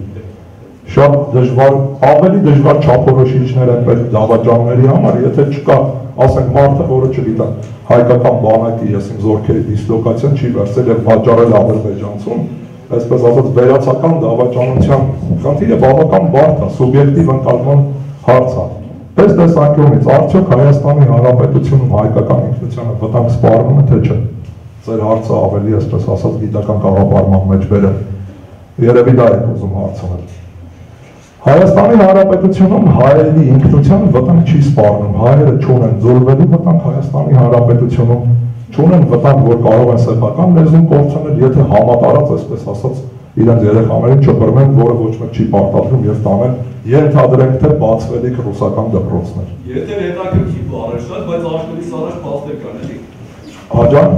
Շատ դժվար, ավելի դժվար չափորոշիչներ են պետք դավաճանների համար, եթե չկա, ասենք մարդը, որը չգիտեմ, հայկական բանակի, ես իմ զորքերի դիսլոկացիան չի վերցել եւ վաճառել Ադրբեջանցում, այսպես ասած վերացական դավաճանության խնդիրը բավական բարդ է, սուբյեկտիվ ընկալման հարց է։ Պես տեսանկյունից արդյոք Հայաստանի Հանրապետությունում հայկական ինքնությանը վտանգ սպառնում է, թե չէ։ Ձեր հարցը ավելի այսպես ասած գիտական կաղապարման մեջ բերել։ Երևի դա եք ուզում հարցնել։ Հայաստանի Հանրապետությունում հայերի ինքնությանը վտանգ չի սպառնում, հայերը չունեն զորվելու վտանգ Հայաստանի Հանրապետությունում, չունեն վտանգ, որ կարող են սեփական լեզուն կորցնել, եթե համատարած այսպես ասած իրենց երեխաներին չբռնեն, որը ոչ մեկ չի պարտադրում եւ տանել ենթադրենք թե բացվելիք ռուսական դպրոցներ։ Եթե հետաքրքիր բառ է շատ, բայց աշխարհից առաջ փաստեր կան, էլի։ Աջան։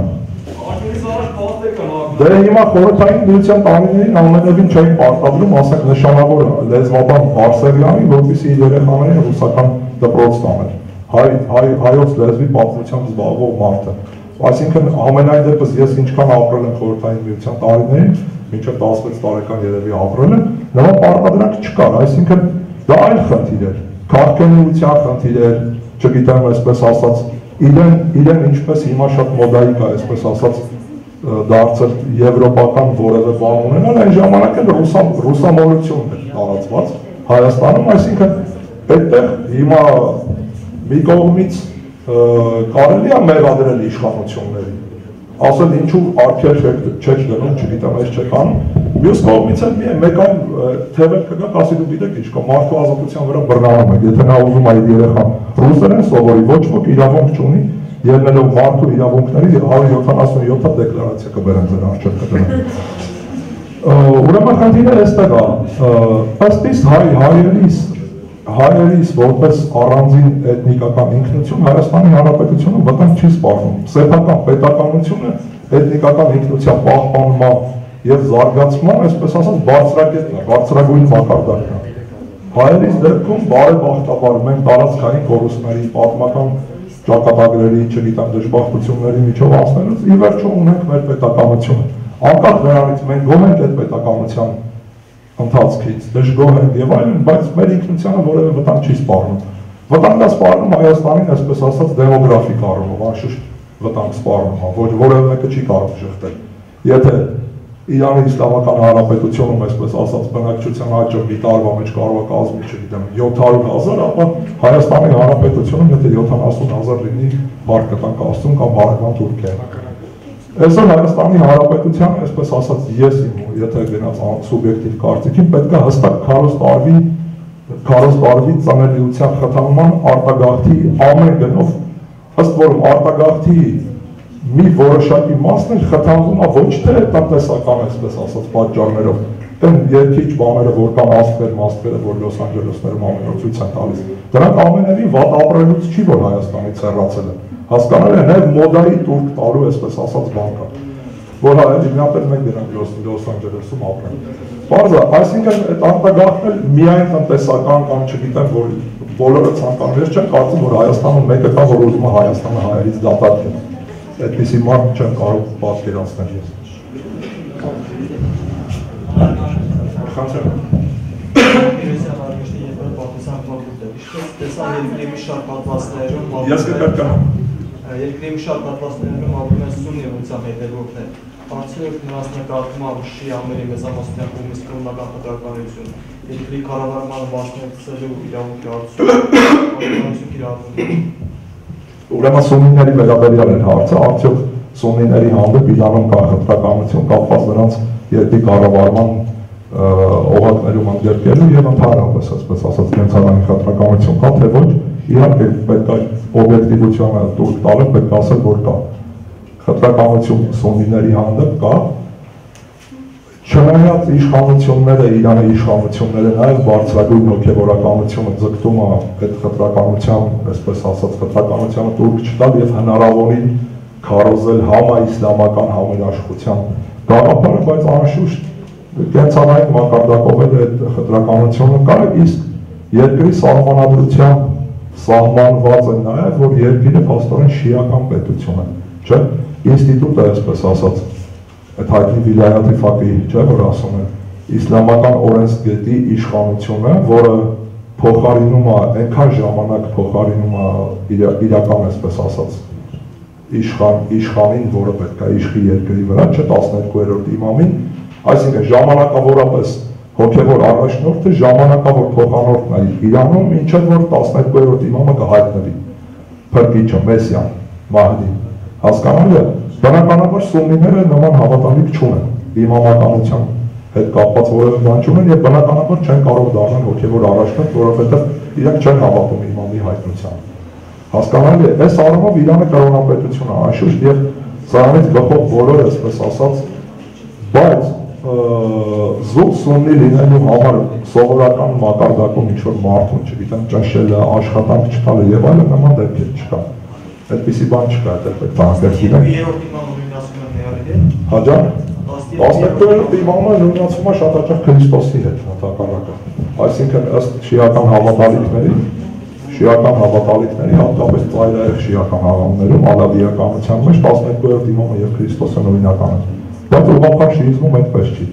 Աշխարհից առաջ փաստեր կան։ Դե հիմա խորհրդային միության տարիներին ամենևին չէին պարտադրում, ասենք նշանավոր լեզվաբան Բարսեղյանին, որպեսզի իր երեխաներին ռուսական դպրոց տաներ։ Հայոց լեզվի պատմությամբ զբաղվող մարդը։ Այսինքն ամենայն դեպս ես ինչքան ապրել եմ խորհրդային միության տարիներին, մինչև 16 տարեկան երևի ապրել եմ, նման պարտադրանք չկար, այսինքն դա այլ խնդիր էր, քաղաքականության խնդիր էր, չգիտեմ այսպես ասած, իրեն ինչպես հիմա շատ մոդայիկ է, այսպես ասած դարձել եվրոպական որևէ բան ունենալ, այն ժամանակ էլ ռուսամոլությունն էր տարածված Հայաստանում, այսինքն այդտեղ հիմա մի կողմից կարելի է մեղադրել իշխանություններին, ասել ինչու արգելք չեք դնում, չգիտեմ, այս չեք անում, մյուս կողմից էլ մեկ այլ թևեր կգա, ասի դու գիտեք ինչ կա, մարդու ազատության վրա բռնանում եք, եթե նա ուզում է իր երեխան ռուսերեն սովորի, ոչ ոք իրավունք չունի, ելնելով մարդու իրավունքների 177 դեկլարացիա կբերեն ձեր առջև կդնեն։ Ուրեմն խնդիրը այստեղ է, ըստ իս հայերիս որպես առանձին էթնիկական ինքնություն Հայաստանի Հանրապետությունում վտանգ չի սպառնում։ Սեփական պետականությունը էթնիկական ինքնության պահպանման եւ զարգացման, այսպես ասած, բարձրակետն է, բարձրագույն մակարդակն է։ Հայերիս դեպքում բարեբախտաբար մենք տարածքային կորուստների, պատմական ճակատագրերի, չգիտեմ, դժբախտությունների միջով անցնելուց ի վերջո ունենք մեր պետականությունը։ Անկախ նրանից մենք գոհ ենք այդ պետականության ընթացքից, դժգոհ ենք եւ այլն, բայց մեր ինքնությանը որևէ վտանգ չի սպառնում։ Վտանգ է սպառնում Հայաստանին, այսպես ասած, դեմոգրաֆիկ առումով, անշուշտ վտանգ սպառնում է, որևէ մեկը չի կարող շղթել։ Եթե Իրանի Իսլամական Հանրապետությունում, այսպես ասած, բնակչության աճը մի տարվա մեջ կարող է կազմել, չգիտեմ, 700,000, ապա Հայաստանի Հանրապետությունում եթե 70,000 լինի, բար կտանք Աստծուն կամ հարևան Թուրքիան։ Այսօր Հայաստանի Հանրապետության, այսպես ասած, ես իմ, եթե գնաց սուբյեկտիվ կարծիքին, պետք է հստակ քարոզ տարվի ծանելիության խթանման արտագաղթի ամեն գնով, ըստ որում արտագաղթի մի որոշակի մասն էլ խթանվում է ոչ թե տնտեսական, այսպես ասած, պատճառներով, Դեն երկիչ բաները, որ կան աստղերը, որ Լոս Անջելեսներում ամեն օր ցույց են տալիս։ Դրանք ամենևին վատ ապրելուց չի, որ Հայաստանից հեռացել են։ Հասկանալի է, նաև մոդայի տուրք տալու, այսպես ասած, բան կա, որ հիմնապես մենք դրանք Լոս Անջելեսում ապրեն։ Պարզա, այսինքն այդ արտագաղթն միայն տնտեսական կամ չգիտեմ, որ բոլորը ցանկանում, ես չեմ կարծում, որ Հայաստանում մեկը կա, որ ուզում է Հայաստանը հայերից դատարկել։ Այդպիսի մարդ չեմ կարող պատկերացնել ես։ Երկրի մի շարք պատվաստներում ապրում են սուննի ուղղության հետևորդներ։ Անցյալով նրանց նկատմամբ շիաների մեծամասնության կողմից կրոնական խտրականություն, երկրի կառավարմանը մասնակցելու իրավունքի հարցում, Ուրեմն սուննիների վերաբերյալ էր հարցը, արդյոք սուննիների հանդեպ Իրանում կա խտրականություն կապված նրանց երկրի կառավարման օղակներում ընդգրկելու եւ ընդհանրապես, այսպես ասած, կենցաղային խտրականություն կա, թե ոչ, իհարկե պետք է օբյեկտիվությանը տուրք տալը, պետք է ասել, որ կա խտրականություն սուննիների հանդեպ կա, չնայած իշխանությունները, Իրանի իշխանությունները նաև բարձրագույն հոգևորականությունը ձգտում է այդ խտրականության, այսպես ասած, խտրականությանը տուրք չտալ եւ հնարավորին քարոզել համաիսլամական համերաշխության գաղափարը, բայց անշուշտ կենցաղային մակարդակով էլ այդ խտրականությունը կա, իսկ երկրի սահմանադրությամբ սահմանված է նաև, որ երկիրը փաստորեն շիական պետություն է, չէ՞, ինստիտուտը, այսպես ասած, այդ հայտնի վիլայաթի ֆակի, չէ, որ ասում են, իսլամական օրենսգետի իշխանությունը, որը փոխարինում է, այնքան ժամանակ փոխարինում է իրական, այսպես ասած, իշխանին, որը պետք է իշխի երկրի վրա, չէ, 12-րդ իմամին, այսինքն ժամանակավորապես հոգևոր առաջնորդը ժամանակավոր փոխանորդն է Իրանում, մինչև որ 12-րդ իմամը կհայտնվի, փրկիչը, Մեսիան, Մահդին, հասկանալի է, բնականաբար սուննիները նման հավատալիք չունեն, իմամականության հետ կապված որևէ բան չունեն եւ բնականաբար չեն կարող դառնալ հոգևոր առաջնորդ, որովհետեւ իրենք չեն հավատում իմամի հայտնությանը։ Հասկանալի է, այս առումով Իրանը կրոնապետություն է, անշուշտ եւ սրանից գլխով բոլորը, այսպես ասած, բայց զուտ սուննի լինելու համար սովորական մակարդակում ինչ-որ մարդուն, չգիտեմ, ճնշելը, աշխատանք չտալը եւ այլն նման դեպքեր չկա։ Այդպիսի բան չկա, դա պետք է անկերպել։ Երրորդ իմամը նույն ասում է նեղալի է։ Հաջա։ 12-րդ իմամը նույնացում է շատ հաճախ Քրիստոսի հետ հատակարակը։ Այսինքն ըստ շիական հավատալիքների, հատկապես ծայրահեղ շիական հավաններում, ալավիականության մեջ 12-րդ իմամը եւ Քրիստոսը նույնական են։ Բայց ուղղափառ շիիզմում այդպես չի։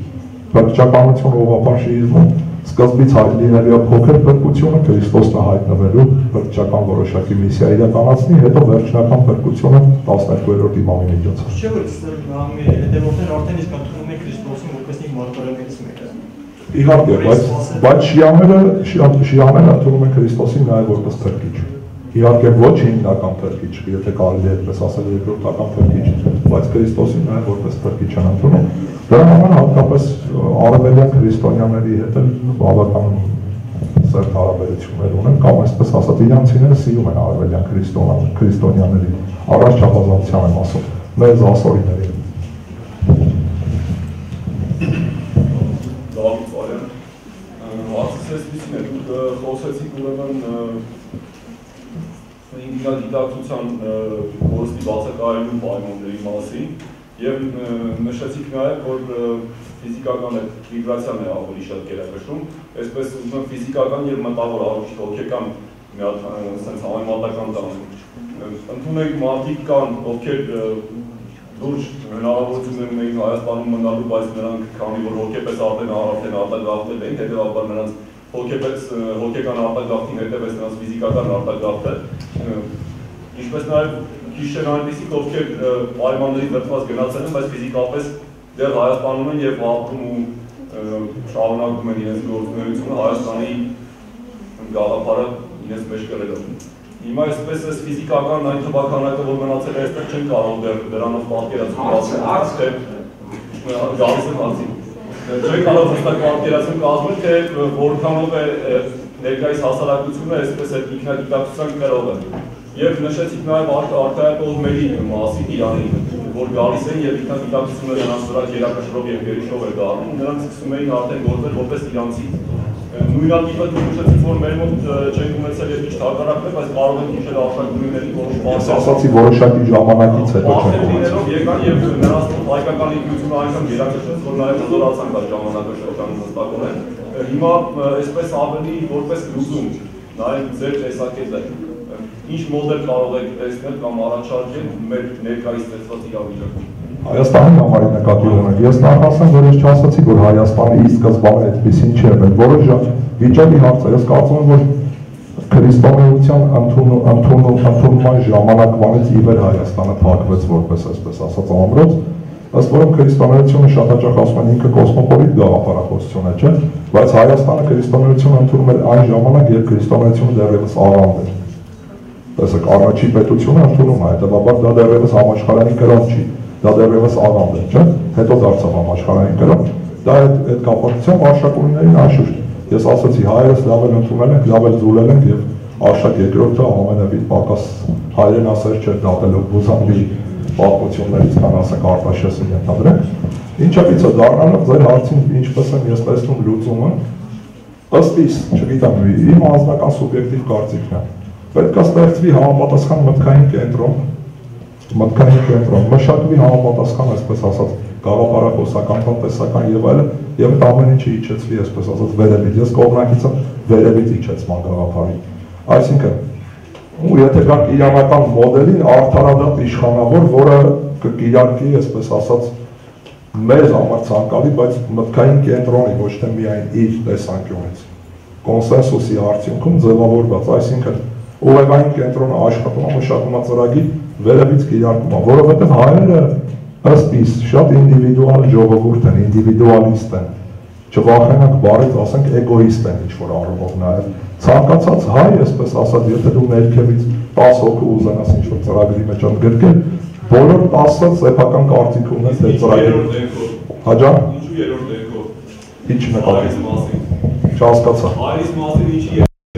Փրկչականություն ուղղափառ շիիզմում սկզբից լինելու փոքր փրկությունը Քրիստոսն է հայտնվելու փրկչական որոշակի միսիա իրականացնի, հետո վերջնական փրկությունը 12-րդ իմամի միջոցով։ Չէ՞ որ իմամի հետևորդներ արդեն իսկ ընդունում են Քրիստոսին որպես իր մարգարեներից մեկը։ Իհարկե, բայց շիաները ընդունում են Քրիստոսին նաև որպես փրկիչ։ Իհարկե ոչ հիմնական փրկիչ, եթե կարելի է այդպես ասել, երկրորդական փրկիչ, բայց Քրիստոսին նաև որպես փրկիչ են ընդունում։ Դրա համար հատկապես արևելյան քրիստոնյաների հետ էլ բավական սերտ հարաբերություններ ունեն, կամ այսպես ասած, իրանցիները սիրում են արևելյան քրիստոնյաների, առանց չափազանցության եմ ասում, մեծ ասորիների։ Դավիթ Արյան, հարցս այսպիսին է, դուք խոսեցիք ուրեմն ինքնադիտակցության կորստի բացակայելու պայմանների մասին եւ նշեցիք նաեւ, որ ֆիզիկական միգրացիան է ավելի շատ գերակշռում, այսպես ուզում եմ ֆիզիկական եւ մտավոր առողջ հոգեկան մի հատ sense համեմատական տանեմ։ Ընդունեք մարդիկ կան, ովքեր լուրջ հնարավորություն ունեն Հայաստանում մնալու, բայց նրանք քանի որ հոգեպես արդեն արտագաղթել են, հետեւաբար նրանց հոգեկան արտագաղթին հետևեց նրանց ֆիզիկական արտագաղթը, ինչպես նաև քիչ այնպիսիք, ովքեր պայմանների դրված գնացել են, բայց ֆիզիկապես դեռ Հայաստանում են եւ ապրում ու շարունակում են իրենց գործունեությունը Հայաստանի գաղափարը իրենց մեջ կրելով։ Հիմա այսպես էս ֆիզիկական այն թվականակը, որ մնացել է այստեղ, չեն կարող դեռ դրանով պատկերացում կազմել, գալիս եմ հացի։ Չեն կարող հստակ պատկերացում կազմել, թե որքանով է ներկայիս հասարակությունը այսպես այդ ինքնագիտակցության կրող է։ Եվ նշեցիք նաև արտահայտողների մասին Իրանի, որ գալիս են եւ ինքնագիտակցությունը նրանց վրա գերակշռող եւ գերիշխող է դառնում, նրանք սկսում էին արդեն գործել որպես իրանցի։ Նույնատիպը դուք նշեցիք, որ մեր մոտ չենք ունեցել եւ ինչ հակառակն է, բայց կարող ենք հիշել աշխարհների որոշ բաներ։ Ասացի որոշակի ժամանակից հետո չենք ունեցել։ Եկան եւ նրանց հայկական ինքնությունը այնքան գերակշռեց, որ նաև հզորացան այդ ժամանակաշրջանը հստակորեն։ Հիմա այսպես ավելի որպես լուծում նաև ձեր տեսակետը ինչ մոդել կարող եք տեսնել կամ առաջարկել մեր ներկայիս ստեղծված իրավիճակում։ Հայաստանի համար նկատի ունենք։ Ես նախ ասեմ, որ ես չասացի, որ Հայաստանը ի սկզբանե այդպեսին չէ, բայց որոշ վիճակի հարց է։ Ես կարծում եմ, որ քրիստոնեության ընդունման ժամանակվանից ի վեր Հայաստանը փակվեց որպես այսպես ասած ամրոց, ըստ որում քրիստոնեությունը շատ հաճախ ասում են ինքը կոսմոպոլիտ գաղափարախոսություն է, չէ՞, բայց Հայաստանը քրիստոնեությունը ընդունում էր այն ժամանակ, երբ քրիստոնեությունը դեռևս առանց էր։ Տեսեք, առաջի պետությունը ընդունում է, հետևաբար դա դեռևս համաշխարհային կրոն չի, դա դեռևս առանց էր, չէ՞, հետո դարձավ համաշխարհային կրոն։ Դա այդ կապակցությամբ արշակունիներին անշուշտ։ Ես ասացի, հայերս լավ էլ ընդունել ենք, լավ էլ զուլել ենք եւ Արշակ երկրորդը ամենևին պակաս հայրենասեր չէր դատելով Բուզանդի պատմություններից, քան ասենք Արտաշեսին ենթադրենք։ Ինչևիցե դառնալով ձեր հարցին ինչպես եմ ես տեսնում լուծումը, ըստ իս, չգիտեմ, իմ անձնական սուբյեկտիվ կարծիքն է։ Պետք է ստեղծվի համապատասխան մտքային կենտրոն, մշակվի համապատասխան, այսպես ասած, գաղափարախոսական, տնտեսական եւ այլն, եւ այդ ամեն ինչը իջեցվի, այսպես ասած, վերևից։ Ես կողմնակից եմ վերևից իջեցման գաղափարի։ Այսինքն, եթե կան իրանական մոդելին արդարադատ իշխանավոր, որը կկիրարկի, այսպես ասած, մեզ համար ցանկալի, բայց մտքային կենտրոնի, ոչ թե միայն իր տեսանկյունից, կոնսենսուսի արդյունքում ձևավորված, այսինքն ուղեղային կենտրոնը աշխատում է, մշակում է ծրագիր, վերևից կիրարկում է, որովհետև հայերը ըստ իս շատ ինդիվիդուալ ժողովուրդ են, ինդիվիդուալիստ են, չվախենանք բառից, ասենք էգոիստ են ինչ-որ առումով նաև։ Ցանկացած հայ, այսպես ասած, եթե դու ներքևից 10 հոգու ուզենաս ինչ-որ ծրագրի մեջ ընդգրկել, բոլոր 10-ը սեփական կարծիք ունեն դե ծրագրի։ Հաջա՞։ Ինչու երրորդ դեպքով։ Ինչ նկատի։ Չհասկացա։ Հայերիս մասին ինչի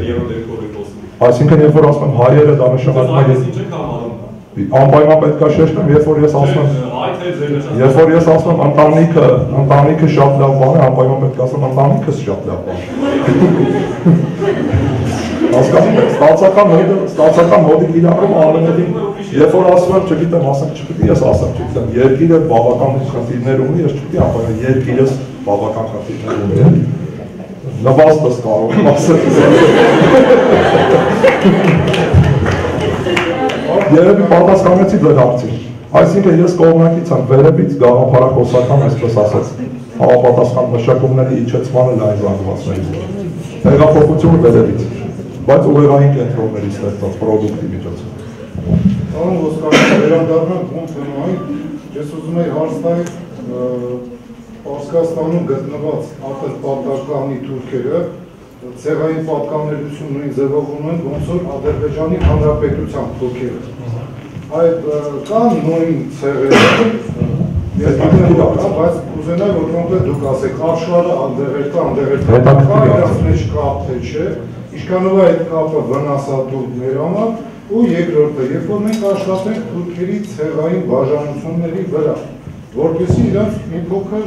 երրորդ դեպքով եք խոսում։ Այսինքն, երբ որ ասում եմ հայերը, դա նշանակում է ինչ եք համարում։ Անպայման պետք է շեշտեմ, երբ որ ես ասում եմ ընտանիքը շատ լավ բան է, անպայման պետք է ասեմ ընտանիքս շատ լավ բան է։ Հասկանում եք, ստացական մոդի կիրառում ամենևին, երբ որ ասում եմ, չգիտեմ, ասենք չպիտի ես ասեմ, չգիտեմ, երկիրը բավական խնդիրներ ունի, ես չպիտի անպայման երկիրս բավական խնդիրներ ունի, նվաստս կարող եմ ասել։ Երևի պատասխանեցի ձեր հարցին։ Այսինքն ես կողմնակից եմ վերևից գաղափարախոսական, այսպես ասած, համապատասխան մշակումների իջեցմանը լայն զանգվածների։ Տեղափոխությունը վերևից, բայց ուղեղային կենտրոնների ստեղծած պրոդուկտի միջոցով։ Պարոն Ոսկանյան, վերադառնանք ում թեմային, ես ուզում եի հարց տալ Պարսկաստանում գտնված արտապատականի թուրքերը ցեղային պատկանելություն նույն ձևով ունեն, ոնց որ Ադրբեջանի Հանրապետության թուրքերը։ Այդ կան նույն ցեղերը, ես գիտեմ, բայց ուզենայի, որ կոնկրետ դուք ասեք, աշխարհը անդեղեր կա, իրաց մեջ կապ թե չէ, ինչքանով է այդ կապը վնասատու մեր համար, ու երկրորդը, երբ որ մենք աշխատենք թուրքերի ցեղային բաժանությունների վրա, որպեսզի իրենց մի փոքր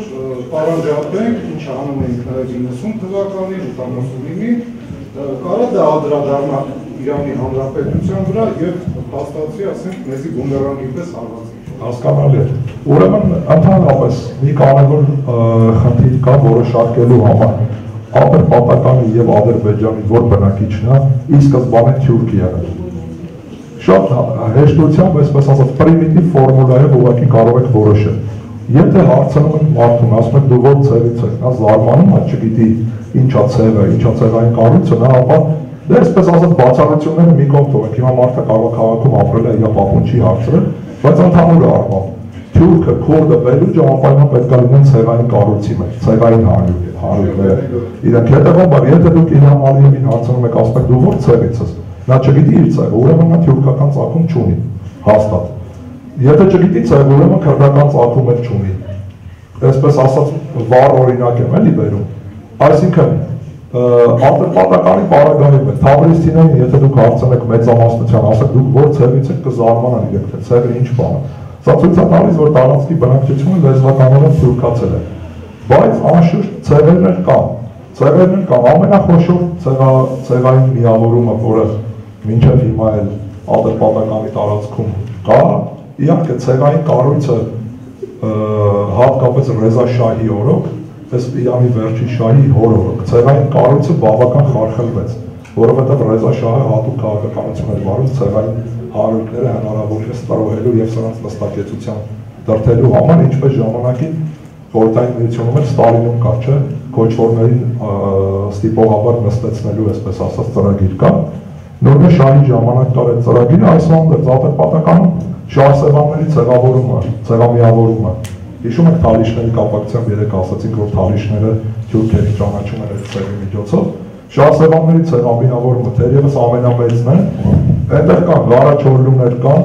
պարանջատենք, ինչ անում ենք նաև 90 թվականին, 89-ին, կարա դա անդրադառնա Իրանի Հանրապետության վրա եւ հաստատվի, ասենք, մեզի բումերանգի պես հարվածի։ Հասկանալի է։ Ուրեմն ընդհանրապես մի կարևոր խնդիր կա, որը շարքելու համար Ադրբեջանի եւ Ադրբեջանի որ բնակիչն է, ի սկզբանե Թուրքիան է։ Շատ հեշտությամբ, այսպես ասած, պրիմիտիվ ֆորմուլայով ուղղակի կարող եք որոշել։ Եթե հարցնում եք մարդուն, ասում եք դու ո՞ր ցեղից եք, նա զարմանում է, չգիտի ինչա ցեղը, ինչա ցեղային կառույցը, նա ապա դե այսպես ասած բացառությունները մի կողմ թողենք, հիմա մարդը կարող քաղաքում ապրել է, իր պապուն չի հարցրել, բայց ընդհանուր առմամբ թուրքը, քուրդը, բելուջը անպայման պետք է լինեն ցեղային կառույցի մեջ, ցեղային հարյուր։ Իրենք հետևաբար, եթե դուք Իլհամ Ալիևին հարցնում եք, ասում եք դու ո՞ր ցեղից ես, նա չգիտի իր ցեղը, ուրեմն նա թուրքական ծագում չունի, հաստատ։ Եթե չգիտի ցեղը, ուրեմն քրդական ծագում չունի։ Այսպես ասած, վառ օրինակ եմ էլի բերում։ Այսինքն Ատրպատականի պարագայում է, Թավրիստինային, եթե դուք հարցնեք մեծամասնության, ասեք դուք որ ցեղից եք կզարմանան իրենք, թե ցեղը ինչ բան է։ Սա ցույց է տալիս, որ տարածքի բնակչությունը լեզվականորեն թուրքացել է։ Բայց անշուշտ ցեղերներ կան, ամենախոշոր ցեղային միավորումը, որը մինչև հիմա էլ Ատրպատականի տարածքում կա, իհարկե ցեղային կառույցը հատկապես Ռեզա շահի օրոք, այս Իրանի վերջի շահի հորօրոք, ցեղային կառույցը բավական խարխլվեց, որովհետև Ռեզա շահը հատուկ քաղաքականություն էր վարում ցեղային հարույթները հնարավորինս տրոհելու եւ սրանց նստակեցության դրդելու համար, ինչպես ժամանակին խորհրդային միությունում էր Ստալինում կար, չէ, քոչվորներին ստիպողաբար նստեցնելու, այսպես ասած, ծրագիր կա։ Նույնը շահի ժամանակ կար այդ ծրագիրը, այսօր Ատրպատականում շահսևանների ցեղամիավորումը։ Հիշում եք Թալիշների կապակցությամբ երեք ասացինք, որ Թալիշները թուրքերի ճանաչում են այդ ցեղի միջոցով։ Շահսևանների ցեղամիավորումը թերևս ամենամեծն է, այնտեղ կան գարաչորլուներ կան,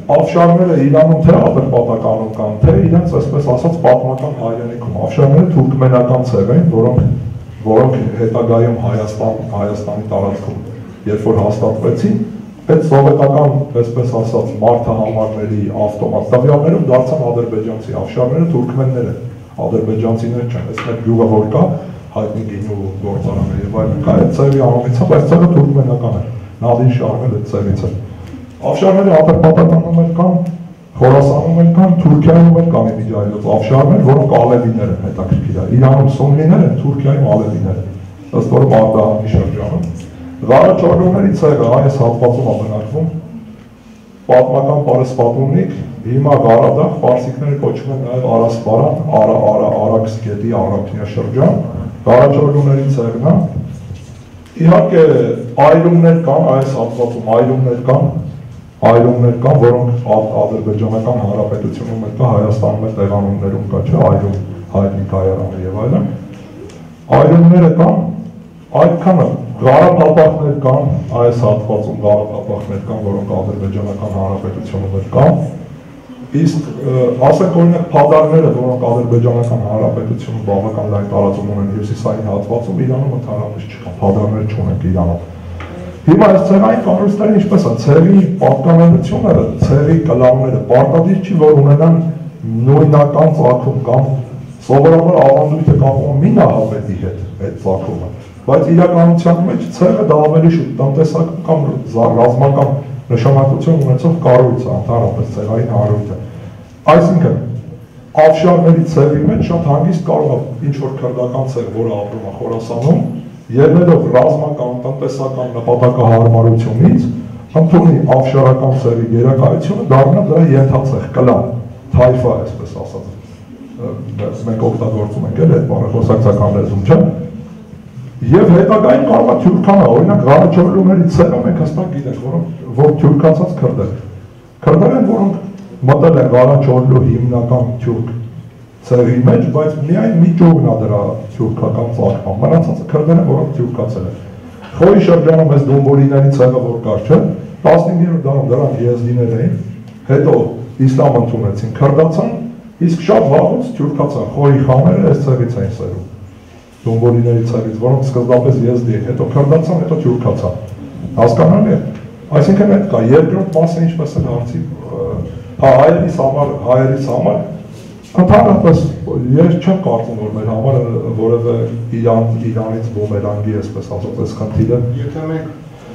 Ավշարները Իրանում թե Ատրպատականում կան, թե իրենց այսպես ասած պատմական հայրենիքում։ Ավշարները թուրքմենական ցեղ են, որոնք հետագայում Հայաստանի տարածքում երբ որ հաստատվեցին, այդ սովետական, այսպես ասած, մարդահամարների ավտոմատ տվյալներում դարձան ադրբեջանցի, ավշարները թուրքմեններ են, ադրբեջանցիներ չեն, այս մեկ գյուղը որ կա, հայտնի գինու գործարանը եւ այլն կա, այդ ցեղի անունից է, բայց ցեղը թուրքմենական է, Նադիր Շահն էլ այդ ցեղից է։ Ավշարները Ատրպատականում էլ կան, Խորասանում էլ կան, Թուրքիայում էլ կան իմիջայլոց ավշարներ, որոնք ալևիներ են, հետաքրքիր է, Իրանում սուննիներ են, Թուրքիայում ալևիներ են, ըստ որում Արդահանի շրջանում։ Գարաչորլուների ցեղը այս հատվածում է բնակվում, պատմական պարսպատումնիկ, հիմա Ղարաբաղ, պարսիկները կոչվում են նաև Արասպարան, Արաքս գետի Արաքնյա շրջան, Գարաչորլուների ցեղն է։ Իհարկե այրումներ կան այս հատվածում, այրումներ կան, որոնք ադրբեջանական հանրապետությունում էլ կա, Հայաստանում էլ տեղանուններում կա, չէ, այրում հայտնի կայարանը եւ այլն։ Այրումները կան, այդքանը Գարափապախներ կան, այս հատվածում Գարափապախներ կան, որոնք ադրբեջանական հանրապետությունում էլ կան։ Իսկ ասենք օրինակ փադարները, որոնք ադրբեջանական հանրապետությունում բավական լայն տարածում ունեն հյուսիսային հատվածում, Իրանում ընդհանրապես չկան, փադարներ չունենք Իրանում։ Հիմա այս ցեղային կառույցները ինչպես է, ցեղի պատկանելությունը, ցեղի կլանները պարտադիր չի, որ ունենան նույնական ծագում կամ սովորաբար ավանդույթը կապվում մի նահապետի հետ այդ ծագումը, բայց իրականության մեջ ցեղը դա ավելի շուտ տնտեսական կամ ռազմական նշանակություն ունեցող կառույց է, ընդհանրապես ցեղային հարույթը։ Այսինքն ավշարների ցեղի մեջ շատ հանգիստ կարող է ինչ-որ քրդական ցեղ, որը ապրում է Խորասանում, ելնելով ռազմական, տնտեսական նպատակահարմարությունից, ընդունի ավշարական ցեղի գերակայությունը, դառնա դրա ենթացեղ, կլան, թայֆա, այսպես ասած, մենք օգտագործում ենք այդ բառը խոսակցական լեզվում, չէ՞։ Եվ հետագային կարող է թուրքանա, օրինակ Ղարաչորլուների ցեղը մենք հստակ գիտենք, որ թուրքացած քրդեր են, որոնք մտել են Ղարաչորլու հիմնական թուրք ցեղի մեջ, բայց միայն մի ճյուղն է դրա թուրքական ծագման, մնացածը քրդեր են, որոնք թուրքացել են։ Խորի շրջանում այս դոմբոլիների ցեղը որ կար, չէ՞, 15-րդ դարում դրանք եզդիներ էին, հետո իսլամ ընդունեցին, քրդացան, իսկ շատ վաղուց թուրքացան, Խորի խաները այս ցեղից էին սերում, դոմբոլիների ցեղից, որոնք սկզբապես եզդի են, հետո քրդացան, հետո թուրքացան։ Հասկանալի է։ Այսինքն այդ կա, երկրորդ մասը ինչպես են հարցի, հայերիս համար ընդհանրապես ես չեմ կարծում, որ մեր համար որևէ Իրանից բումերանգի այսպես ասած այս խնդիրը։ Եթե մենք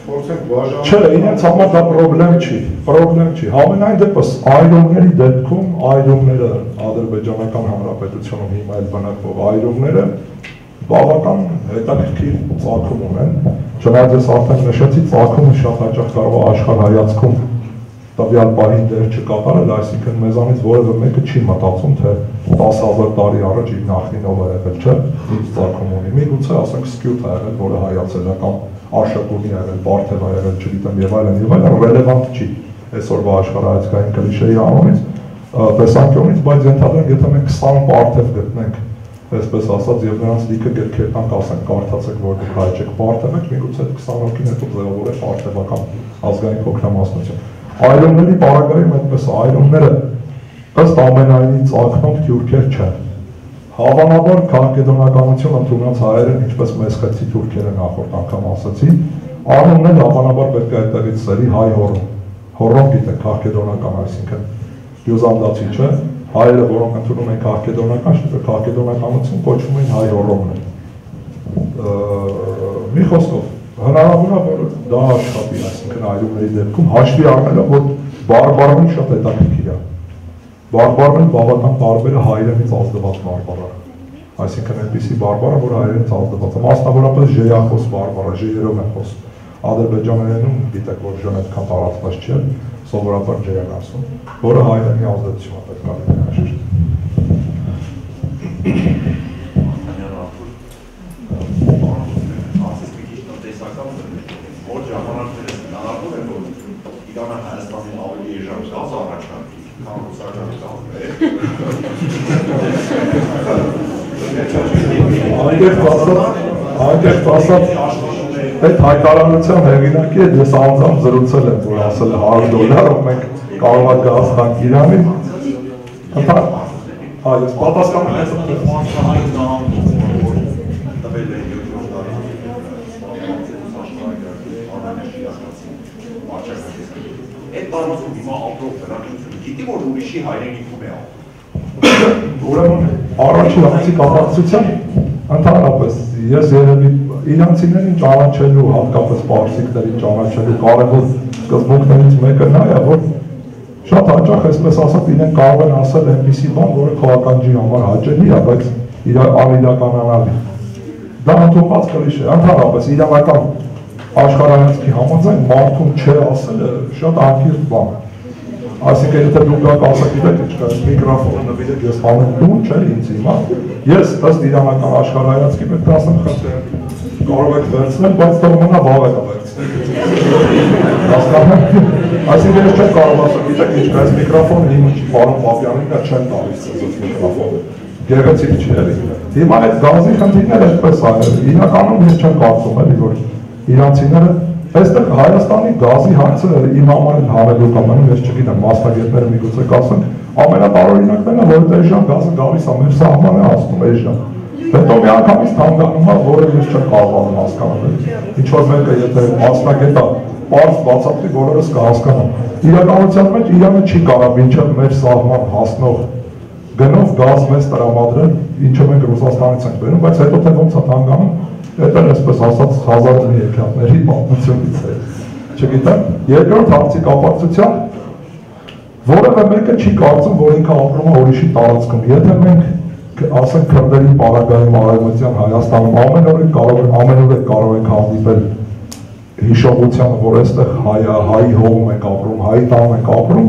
փորձենք բաժանել։ Չէ, իրենց համար դա պրոբլեմ չի։ Համենայն դեպս այրումների դեպքում այրումները Ադրբեջանական հանրապետությունում հիմա էլ բնակվող այրումները բավական հետաքրքիր ծագում ունեն։ Չնայած ես արդեն նշեցի, ծագումը շատ հաճախ կարող է աշխարհայացքում տվյալ պահին դեր չկատարել, այսինքն մեզանից որևէ մեկը չի մտածում, թե 10,000 տարի առաջ իր նախնինով է եղել, չէ՞, ինչ ծագում ունի։ Միգուցե ասենք Սկյութ է եղել, որը հայացել է, կամ Աշակունի է եղել, Պարթև է եղել, չգիտեմ եւ այլն, ռելևանտ չի այսօրվա աշխարհայացքային կլիշեի անունից, տեսանկյունից, բայց ենթադրենք, եթե մենք 20 Պարթև գտնենք, այսպես ասած, եւ նրանց լիքը գրքեր տանք, ասենք, կարդացեք, որ դուք հայ չեք, Պարթև եք, միգուցե 20 հոգին հետո ձևավորել պարթևական ազգային փոքրամասնություն։ Այրումների պարագայում այդպես այրումները ըստ ամենայնի ծագնող թուրքեր չեն, Հավանաբար քաղաքագիտականություն ընդունած հայերեն, ինչպես մեզ խեցի թուրքերը նախորդ անգամ ասացի, անունն էլ հավանաբար պետք է այդտեղից սերի հայ հոռոմ։ Հոռոմ գիտեք քաղաքագիտական, այսինքն հյուզանդացի չէ, հայերը, որոնք ընդունում են քաղաքագիտականություն, կոչվում են հայ հոռոմներ։ Մի խոսքով, հնարավոր է, որ դա աշխատի, այսինքն այրումների դեպքում հաշվի առնելով, որ բարբառն շատ հետաքրքիր է։ Բարբառն բավական տարբեր է հայերենից ազդված բարբառը։ Այսինքն այնպիսի բարբառը, որ հայերենից ազդված է, մասնավորապես ժեյախոս բարբառը, ժեյերով են խոսում։ Ադրբեջաներենում գիտեք, որ ժեն այդքան տարածված չէ, սովորաբար ջեր են ասում, որը հայերենի ազդեցություն է պետք է լինի հաշվի։ Որ ժամանակներս հնարավոր է, որ Իրանը Հայաստանին ավելի էժան գազ առաջարկի, քան ռուսական Անկեղծ ասած, այդ հայտարարության հեղինակի հետ ես անձամբ զրուցել եմ, որ ասել է $100, մենք կարող է գազ տանք Իրանին։ Ես պատասխանում Այդ տարածում հիմա ապրող բնակչությունը գիտի, որ ուրիշի հայրենիքում է ապրում։ Ուրեմն առաջին անձի կապակցությամբ ընդհանրապես ես երևի իրանցիներին ճանաչելու, հատկապես պարսիկներին ճանաչելու կարևոր սկզբունքներից մեկը նա է, որ շատ հաճախ այսպես ասած իրեն կարող են ասել այնպիսի բան, որը քո ականջի համար հաճելի է, բայց անիրականանալի։ Դա ընդունված կլիշե է, ընդհանրապես իրանական աշխարհայացքի համաձայն մարդուն չէ ասելը շատ անկիրք բան է։ Այսինքն եթե դուք գաք ասեք գիտեք ինչ կա, միկրոֆոնը նվիրեք, ես բանում տուն չէ ինձ հիմա, ես ըստ իրանական աշխարհայացքի պետք է ասեմ խնդրեմ, կարող եք վերցնել, բայց թող մնա վավերը վերցնեք։ Այսինքն ես չեմ կարող ասել, գիտեք ինչ կա, այս միկրոֆոնը հիմա չի պարոն Պապյանին դա չեմ տալիս այս միկրոֆոնը։ Գեղեցիկ չի էլի։ Հիմա այդ գազի խնդիրները այդպես է, իրականում ես չեմ կարծում էլի, որ իրանցիները այստեղ Հայաստանի գազի հարցը իմ համար էլ հավելուկ ամենում, ես չգիտեմ, մասնագետները միգուցե կասեն, ամենատարօրինակն է, որ այժմ գազը գալիս է, մեր սահմանը հասնում է այժմ։ Հետո մի անգամից թանգանում է, որը ես չեմ կարողանում հասկանալ։ Ինչ որ մեկը եթե մասնագետ է, պարզ բացատրի, բոլորս կհասկանան։ Իրականության մեջ Իրանը չի կարող մինչև մեր սահման հասնող գնով գազ մեզ տրամադրել, ինչը մենք Ռուսաստանից ենք բերում, բայց հետո թե ոնց է թանգանում, դա այսպես ասած հազարների եկյատների պատմությունից է։ Չգիտեմ, երկրորդ հարցի կապակցությամբ որևէ մեկը չի կարծում, որ ինքը ապրում է ուրիշի տարածքում։ Եթե մենք ասենք քրդերի պարագայում արևմտյան Հայաստանում ամենուրեք կարող ենք հանդիպել հիշողությանը, որ այստեղ հայի հողում ենք ապրում, հայի տանում ենք ապրում,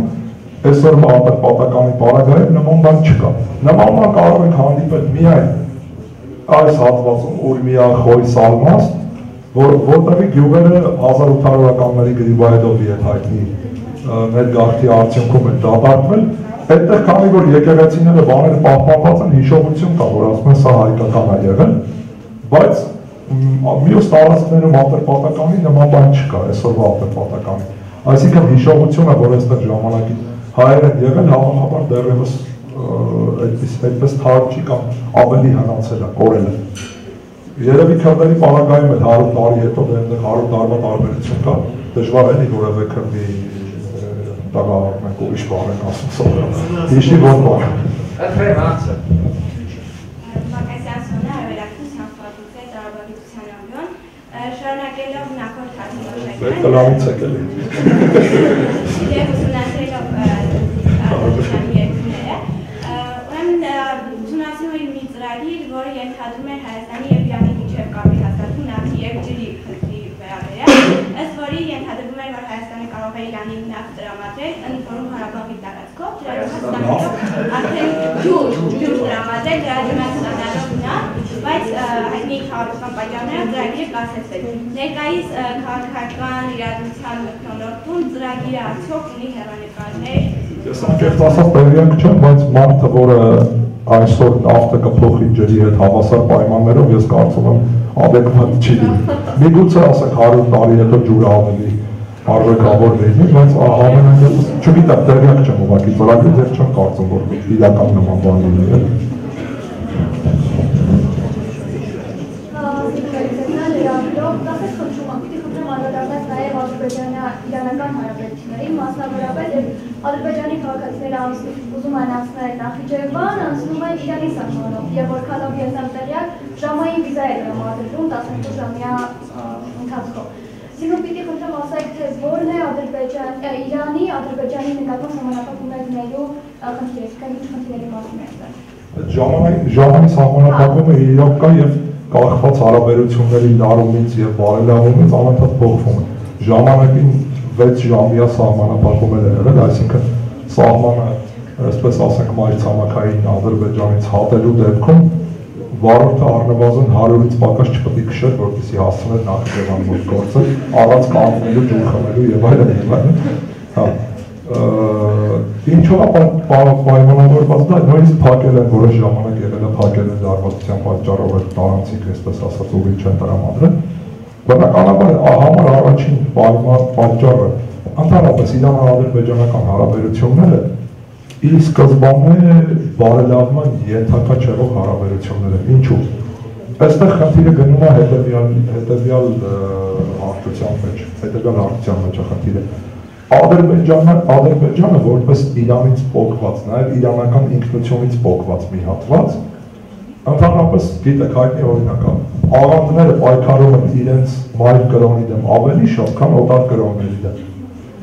այսօրվա ատրպատականի պարագայում նման բան չկա։ Նման բան կարող ենք հանդիպել միայն այս հատվածում Ուրմիա, Խոյ, Սալմաստ, որտեղի գյուղերը 1800-ականների Գրիբայեդովի հետ հայտնի ներգաղթի արդյունքում են դատարկվել, այդտեղ քանի որ եկեղեցիները բաները պահպանված են, հիշողություն կա, որ ասում են սա հայկական է եղել, բայց մյուս տարածքներում ատրպատականի նման բան չկա, այսօրվա ատրպատականի։ Այսինքն հիշողությունը, որ այստեղ ժամանակի հայեր են եղել, հավանաբար դեռևս այդպես թարմ չի կամ ավելի հնացել է, կորել է։ Երևի քրդերի պարագայում էլ 100 տարի հետո դեռ 100 տարվա տարբերություն կա, դժվար էլի որևէ քրդի տղավարկ մենք ուրիշ բառ ենք ասում սովորաբար։ Հիշի որ բառ։ Ընտրեմ հարցը։ Մակասյան Սոնա Արևելաքուսյան ֆակուլտետ Արաբագիտության ամբիոն, շարունակելով նախորդ հարցի Պետք է լավից եկել է։ Եվ ուսումնասիրելով արաբական երկրները, ուսումնասիրում մի ծրագիր, որը ենթադրում էր Հայաստանի և Իրանի միջև կապի հաստատում նավթի և ջրի խնդրի վերաբերյալ, ըստ որի ենթադրվում էր, որ Հայաստանը կարող է Իրանին նավթ տրամադրել, ընդ որում Ղարաբաղի տարածքով, դրանից ստանալով արդեն ջուր տրամադրել, դրանից ստանալով նավթ, բայց հայտնի քաղաքական պատճառներով ծրագիրը կասեցվել։ Ներկայիս քաղաքական իրադրության մթնոլորտում ծրագիրը արդյոք ունի հեռանկարներ։ Ես անկեղծ ասած տեղյակ չեմ, բայց մարդը, որը այսօր նավթը կփոխի ջրի հետ հավասար պայմաններով, ես կարծում եմ adekvat չի լինի։ Միգուցե ասենք 100 տարի հետո ջուրը ավելի արժեքավոր լինի, բայց ամենայնիվ չգիտեմ, տեղյակ չեմ ուղղակի ծրագրի, դեռ չեմ կարծում, որ իրական նման բան լինի։ Ադրբեջանական հարաբերություններին, մասնավորապես Ադրբեջանի քաղաքացիները ուզում են անցնել Նախիջևան, անցնում են Իրանի սահմանով, եւ որքանով ես եմ տեղյակ, ժամային վիզա է տրամադրվում 18 ժամյա ընթացքով։ Սիրուն պիտի խնդրեմ ասեք, թե որն է Իրանի, Ադրբեջանի նկատմամբ սահմանափակումներու խնդիրը, իսկ ինչ խնդիրների մասին է։ Ժամանի սահմանափակումը իրոք կա եւ կախված հարաբերությունների լարումից եւ բարելավումից անընդհատ փոխվում է։ Ժամանակին 6 ժամյա սահմանափակում էր եղել, այսինքն սահմանը, այսպես ասենք, մայրցամաքային Ադրբեջանից հատելու դեպքում վարորդը առնվազն 100-ից պակաս չպետք է քշեր, որպեսզի հասցներ Նախիջևան մոտ գործել, առանց կանգնելու, ջուր խմելու եւ այլն եւ այլն։ Ինչու՞ պայմանավորված դա նույնիսկ փակել են որոշ ժամանակ եղել է փակել են զարգացության պատճառով այդ տարանցիկ, այսպես ասած, ուղի չեն տրամադրել։ Բնականաբար համար առաջին պատճառը ընդհանրապես իրան-ադրբեջանական հարաբերությունները իր սկզբանե բարելավման ենթակա չեղող հարաբերություններ են։ Ինչու՞։ Այստեղ խնդիրը գնում է հետևյալ հարթության մեջ է խնդիրը։ Ադրբեջանը որպես Իրանից պոկված, նաև իրանական ինքնությունից պոկված մի հատված, ընդհանրապես գիտեք հայտնի օրինակ է, աղանդները պայքարում են իրենց մայր կրոնի դեմ ավելի շատ, քան օտար կրոնների դեմ։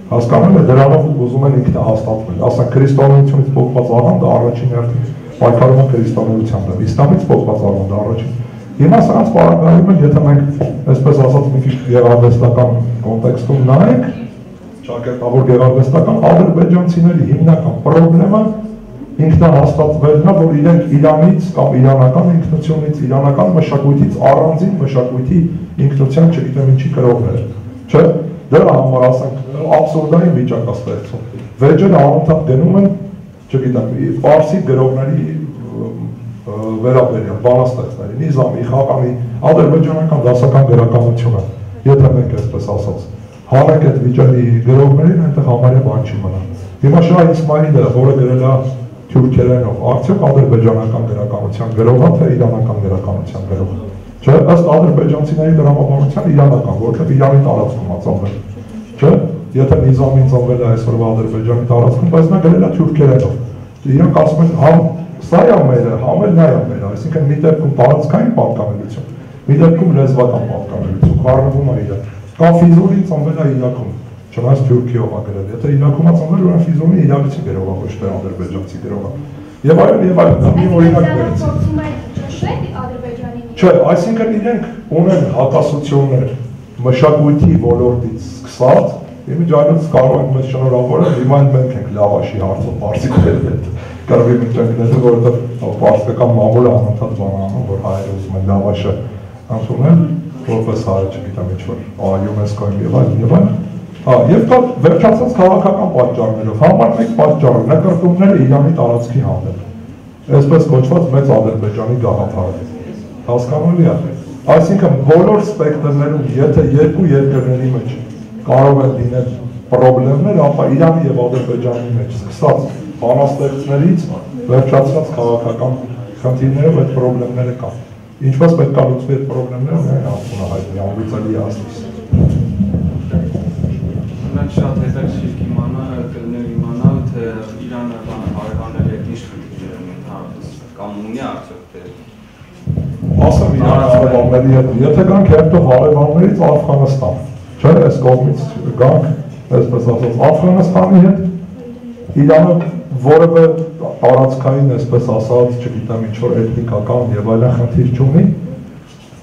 Հասկանում եք, դրանով ուզում են ինքնահաստատվել, ասենք քրիստոնեությունից պոկված աղանդը առաջին հերթին պայքարում է քրիստոնեության դեմ, իսլամից պոկված աղանդը առաջին։ Հիմա սրանց պարագայում են, եթե մենք այսպես ասած մի քիչ գեղարվեստական կոնտեքստում նայենք, ճակերտավոր գեղարվեստական ադրբեջանցիների հիմնական խնդրեմը ինքնահաստատվելն է, որ իրենք Իրանից կամ իրանական ինքնությունից, իրանական մշակույթից առանձին մշակույթի ինքնության չգիտեմ ինչի կրողներ են, չէ՞, դրա համար ասենք աբսուրդային վիճակ է ստեղծում։ Վեճերը անընդհատ գնում են, չգիտեմ, ֆարսի գրողների վերաբերյալ բանաստեղծների, Նիզամի, Խաղանի, ադրբեջանական դասական գրականությունը, եթե մենք այսպես ասած, հանեք այդ վիճակի գրողներին, այնտեղ համարյա բան չի մնա։ Հիմա Շահ Իսմայիլը, որը գրել է թուրքերենով, արդյոք ադրբեջանական գրականության գրող է, թե իրանական գրականության գրող։ Չէ, ըստ ադրբեջանցիների դրամաբանության իրանական, որտեղ Իրանի տարածքում է ծնվել։ Չէ, եթե Նիզամին ծնվել է այսօրվա Ադրբեջանի տարածքում, բայց նա գրել է թուրքերենով։ Իրանք ասում են համ սա է մերը, համ էլ նա է մերը, այսինքն մի դեպքում տարածքային պատկանելություն, մի դեպքում լեզվական պատկանելություն, խառնվում է իրար։ Կամ Ֆիզուլին ծնվել է Իրաքում, չնայած Թուրքիով է գրել, եթե Իրաքում է ծնվել, ուրեմն Ֆիզուլին իրաքցի գրող է, ոչ թե ադրբեջանցի գրող է։ Եվ այլն, մի օրինակ բերեցի։ Չէ, այսինքն իրենք ունեն հակասություններ մշակույթի ոլորտից սկսած, իմիջիայլոց կարող են մեզ շնորհավորել, հիմա մենք ենք լավաշի հարցով պարսիկների հետ կռվի մեջ ընկնելու, որովհետև պարսկական մամուլը անընդհատ բանանում, որ հայերը ուզում են լավաշը ընդունել, որպես հայը չգիտեմ ինչ-որ ՅՈՒՆԵՍԿՕ-ում եւ այլն։ Եվ կա վերջացած քաղաքական պատճառներով, համար մեկ պատճառը նկարտումները Իրանի տարածքի հանդեպ, այսպես կոչված մեծ Ադրբեջանի գաղափարը։ Հասկանալի է։ Այսինքն բոլոր սպեկտրներում, եթե երկու երկրների մեջ կարող են լինել խնդիրներ, ապա Իրանի եւ Ադրբեջանի մեջ սկսած բանաստեղծներից վերջացած քաղաքական խնդիրներով այդ խնդիրները կան։ Ինչպես պետք է լուծվի այդ խնդիրները, միայն ասում հայտնի անլուծելի է ասես։ Մենք շատ հետաքրքիր իմանալ, թե Իրանը հարևանների հետ ինչ խնդիրներ ունի ընդհանրապես կամ ունի արդյոք թե ասեմ Իրան հարևանների հետ, եթե գանք հետո հարևաններից Աֆղանստան, չէ՞, այս կողմից գանք, այսպես ասած, Աֆղանստանի հետ Իրանը որևէ տարածքային, այսպես ասած, չգիտեմ ինչ-որ էթնիկական եւ այլն խնդիր չունի,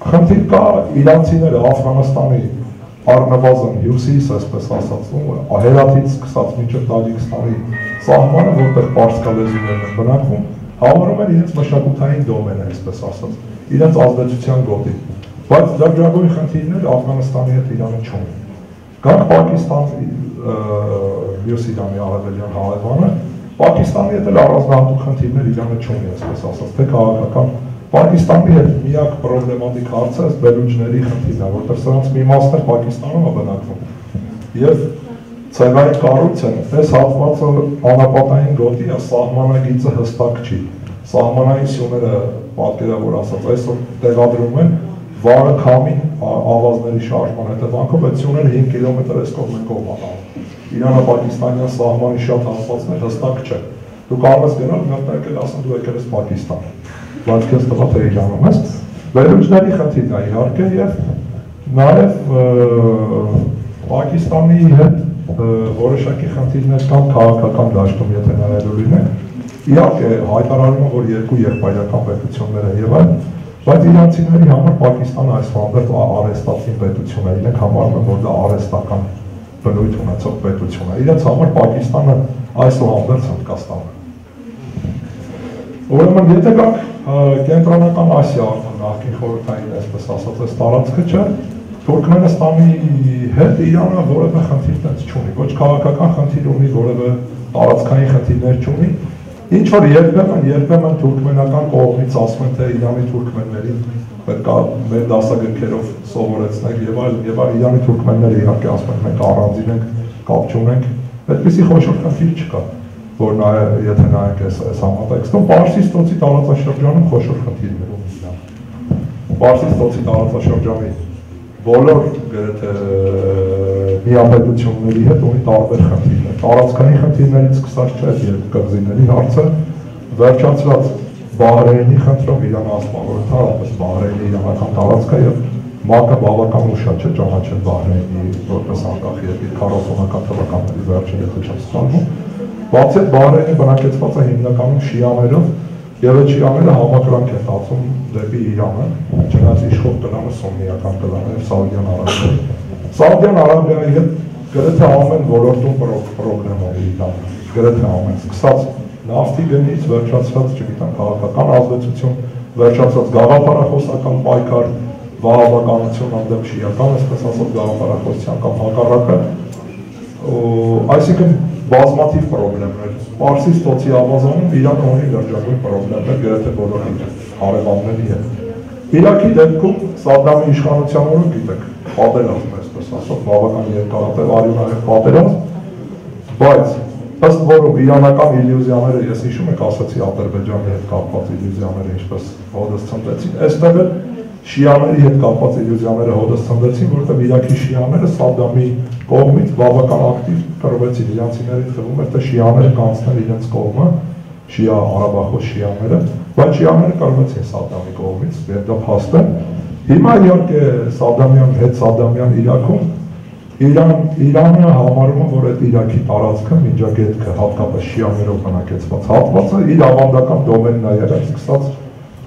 խնդիր կա իրանցիները Աֆղանստանի առնվազն հյուսիս, այսպես ասած, Հերաթից սկսած մինչև Տաջիկստանի սահմանը, որտեղ պարսկալեզուներն են բնակվում, համարում են իրենց մշակութային դոմենը, այսպես ասած, իրենց ազդեցության գոտի, բայց լրջագույն խնդիրներ Աֆղանստանի հետ Իրանը չունի։ Գանք Պակիստան, մյուս Իրանի արևելյան հարևանը, Պակիստանի հետ էլ առանձնահատուկ խնդիրներ Իրանը չունի, այսպես ասած, թե քաղաքական Պակիստանի հետ միակ պրոբլեմատիկ հարցը բելուջների խնդիրն է, որտեղ սրանց մի մասն էլ Պակիստանում է բնակվում։ Եվ ցեղային կառույցը, այս հատվածը անապատային գոտի է, սահմանագիծը հստակ չի։ սահմանային սյուները պատկերավոր ասած այսօր տեղադրում են վարը քամին ավազների շարժման հետևանքով այդ սյուները 5 կիլոմետր այս կողմ են կողմանում։ Իրано-պակիստանյան սահմանի շատ հատվածներ հստակ չէ։ Դու կարող ես գնալ մտնել ասում դու եկել ես Պակիստան, բայց քեզ տղա թե Իրանում ես։ Վերլուծների խնդիրն է իհարկե եւ նաեւ Պակիստանի հետ որոշակի խնդիրներ կան քաղաքական դաշտում, եթե նայելու լինենք։ Իհարկե հայտարարումը, որ երկու եղբայրական պետություններ են եւ այլն, բայց իրանցիների համար Պակիստանը այս հանդեպ արհեստացին պետություն է, իրենք համարում են, որ դա արհեստական բնույթ ունեցող պետություն է։ Իրենց համար Պակիստանը այսուհանդերձ Հնդկաստանն է։ Ուրեմն եթե գանք կենտրոնական Ասիա նախկին խորհրդային, այսպես ասած, այս տարածքը չէ, Թուրքմենստանի հետ Իրանը որևէ խնդիր չունի, ոչ քաղաքական խնդիր ունի, որևէ տարածքային խնդիրներ չունի։ Ինչ որ երբեմն թուրքմենական կողմից ասում են, թե Իրանի թուրքմեններին պետք է մեր դասագրքերով սովորեցնել եւ այլն, Իրանի թուրքմենները իհարկե ասում են, մենք առանձին ենք, կապ չունենք, այդպիսի խոշոր խնդիր չկա, որ եթե նայենք այս համատեքստում, Պարսից ծոցի տարածաշրջանում խոշոր խնդիրներ ունի Իրանը։ Պարսից ծոցի տարածաշրջանի բոլոր գրեթե միապետությունների հետ ունի տարբեր խնդիրներ։ Տարածքային խնդիրներից սկսած չէ երկու կղզիների հարցը, վերջացրած Բահրեյնի խնդրով Իրանը ասում որ ընդհանրապես Բահրեյնի իրանական տարածքը եւ ՄԱԿ-ը բավական ուշ չէ ճանաչել Բահրեյնի որպես անկախ երկիր 40-ական թվականների վերջին եթե չեմ սխալվում։ Բացի այդ Բահրեյնի բնակեցված է հիմնականում շիաներով եւ այդ շիաները համակրանք են տածում դեպի Իրանը, չնայած իշխող կլանը սուննիական կլան է Սաուդյան Արաբիայի։ Սաուդյան Արաբիայի հետ գրեթե ամեն ոլորտում պրոբլեմ ունի Իրանը, գրեթե ամեն, սկսած նավթի գնից, վերջացած, չգիտեմ, քաղաքական ազդեցություն, վերջացած գաղափարախոսական պայքար, վահաբականություն ընդդեմ շիական, այսպես ասած գաղափարախոսության կամ հակառակը, այսինքն բազմաթիվ պրոբլեմներ։ Պարսից ծոցի ավազանում Իրանը ունի լրջագույն պրոբլեմներ գրեթե բոլոր հարևանների հետ։ Իրաքի դեպքում Սադամի իշխանության օրոք գիտեք, պատերազմ այսպես ասած, բավական երկարատև արյունահեղ պատերազմ, բայց ըստ որում իրանական իլյուզիաները, ես հիշում եք ասացի Ադրբեջանի հետ կապված իլյուզիաները ինչպես հոդս ցնդեցին, այստեղ էլ շիաների հետ կապված իլյուզիաները հոդս ցնդեցին, որովհետև Իրաքի շիաները Սադամի կողմից բավական ակտիվ կռվեցին, իրանցիներին թվում էր, թե շիաները կանցնել իրենց կողմը, շիա արաբախոս շիաները, բայց շիաները կռվեցին Սադամի կողմից, եւ դա փաստ է։ Հիմա իհարկե Սադամյան հետ Սադամյան Իրաքում Իրանը համարում է, որ այդ Իրաքի տարածքը, Մինջագետքը, հատկապես շիաներով բնակեցված հատվածը իր ավանդական դոմենն է եղել, սկսած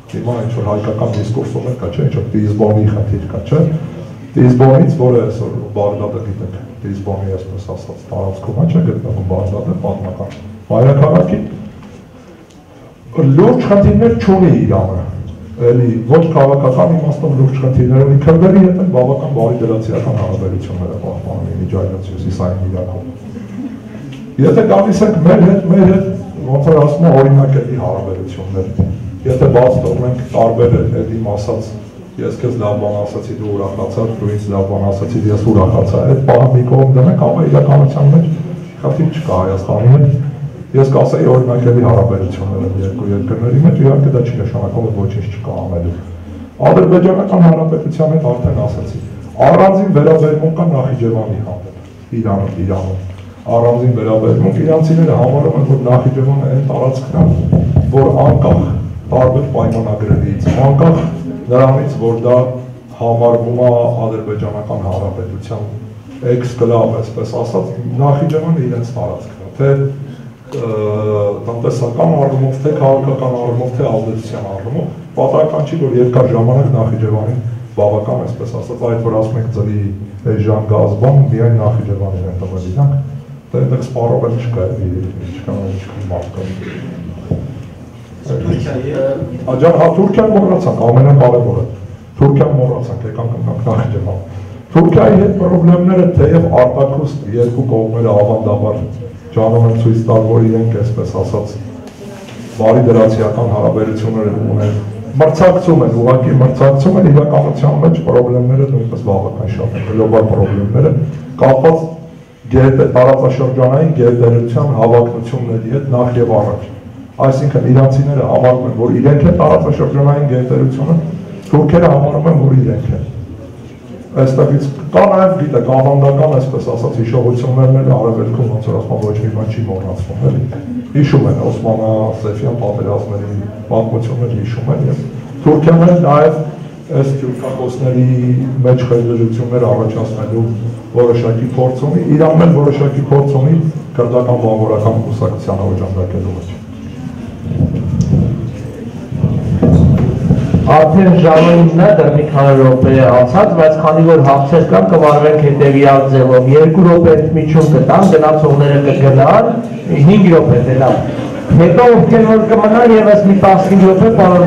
հիմա ինչ-որ հայկական դիսկուրսով կա, չէ, ինչ-որ Տիզբոնի խնդիր կա, չէ, Տիզբոնից, որը այսօր Բաղդադը գիտեք, Տիզբոնի այսպես ասած տարածքում է, չէ, գտնվում Բաղդադը, պատմական մայրաքաղաքի, լուրջ խնդիրներ չունի Իրանը, էլի ոչ քաղաքական իմաստով լուրջ խնդիրներ ունի, քրդերի հետ են բավական բարի դրացիական հարաբերությունները պահպանում իմիջայնոց հյուսիսային Իրաքում։ Եթե գալիս ենք մեր հետ ոնց որ ասում են օրինակելի հարաբերություններ, եթե բաց թողնենք տարբեր հետ իմ ասած, ես քեզ լավ բան ասացի, դու ուրախացար, դու ինձ լավ բան ասացի, ես ուրախացա, այդ բանը մի կողմ դնենք, ապա իրականության մեջ խնդիր չկա Հայաստանի հետ։ Ես կասեի օրինակելի հարաբերություններ են երկու երկրների մեջ, իհարկե դա չի նշանակում, որ ոչինչ չկա անելու։ Ադրբեջանական հանրապետության հետ արդեն ասացի, առանձին վերաբերմունք կա Նախիջևանի հանդեպ, Իրանում, առանձին վերաբերմունք, իրանցիները համարում են, որ Նախիջևանը այն տարածքն է, որ անկախ տարբեր պայմանագրերից, անկախ նրանից, որ դա համարվում է ադրբեջանական հանրապետության էքսկլավ, այսպես ասած, Նախիջևանը իրենց տարածքն է, թե տնտեսական առումով, թե քաղաքական առումով, թե ազդեցության առումով, պատահական չի, որ երկար ժամանակ Նախիջևանին բավական, այսպես ասած, այդ որ ասում ենք ծրի էժան գազբան, միայն Նախիջևանին են տվել իրանք, դա այդտեղ սպառող էլ չկա, չկա մարդկան։ Աջան, հա, Թուրքիան մոռացանք, ամենակարևորը, Թուրքիան մոռացանք, եկանք ընկանք Նախիջևան։ Թուրքիայի հետ պրոբլեմները թեև արտաքուստ երկու կողմերը ավանդաբար ճանում են ցույց տալ, որ իրենք այսպես ասած բարի դրացիական հարաբերություններ ունեն, մրցակցում են, ուղղակի մրցակցում են, իրականության մեջ պրոբլեմները նույնպես բավական շատ են, գլոբալ պրոբլեմները կապված տարածաշրջանային գերտերության հավակնությունների հետ նախ եւ առաջ։ այսինքն իրանցիները համարում են, որ իրենք են տարածաշրջանային գերտերությունը, թուրքերը համարում են, որ իրենք են։ Այստեղից կա նաև գիտեք ավանդական, այսպես ասած, հիշողություններն արևելքում ոնց որ ասում ոչ մի բան չի մոռացվում, էլի։ Հիշում են Օսմանա-Սեֆյան պատերազմների պատմությունները հիշում են եւ թուրքիաները նաև այս թուրքախոսների մեջ խելրություններ առաջացնելու որոշակի փորձ ունի, Իրանը էլ որոշակի փորձ ունի քրդական բանվորական կուսակցությանը օժանդակելու մեջ։ Արդեն ժամը 9-ն է, դեռ մի քանի րոպե է անցած, բայց քանի որ հարցեր կան, կվարվենք հետևյալ ձևով։ 2 րոպե ընդմիջում կտան, գնացողները կգնան, 5 րոպե դե լավ։ Հետո ովքեր որ կմնան, եւս մի 15 րոպե պարոն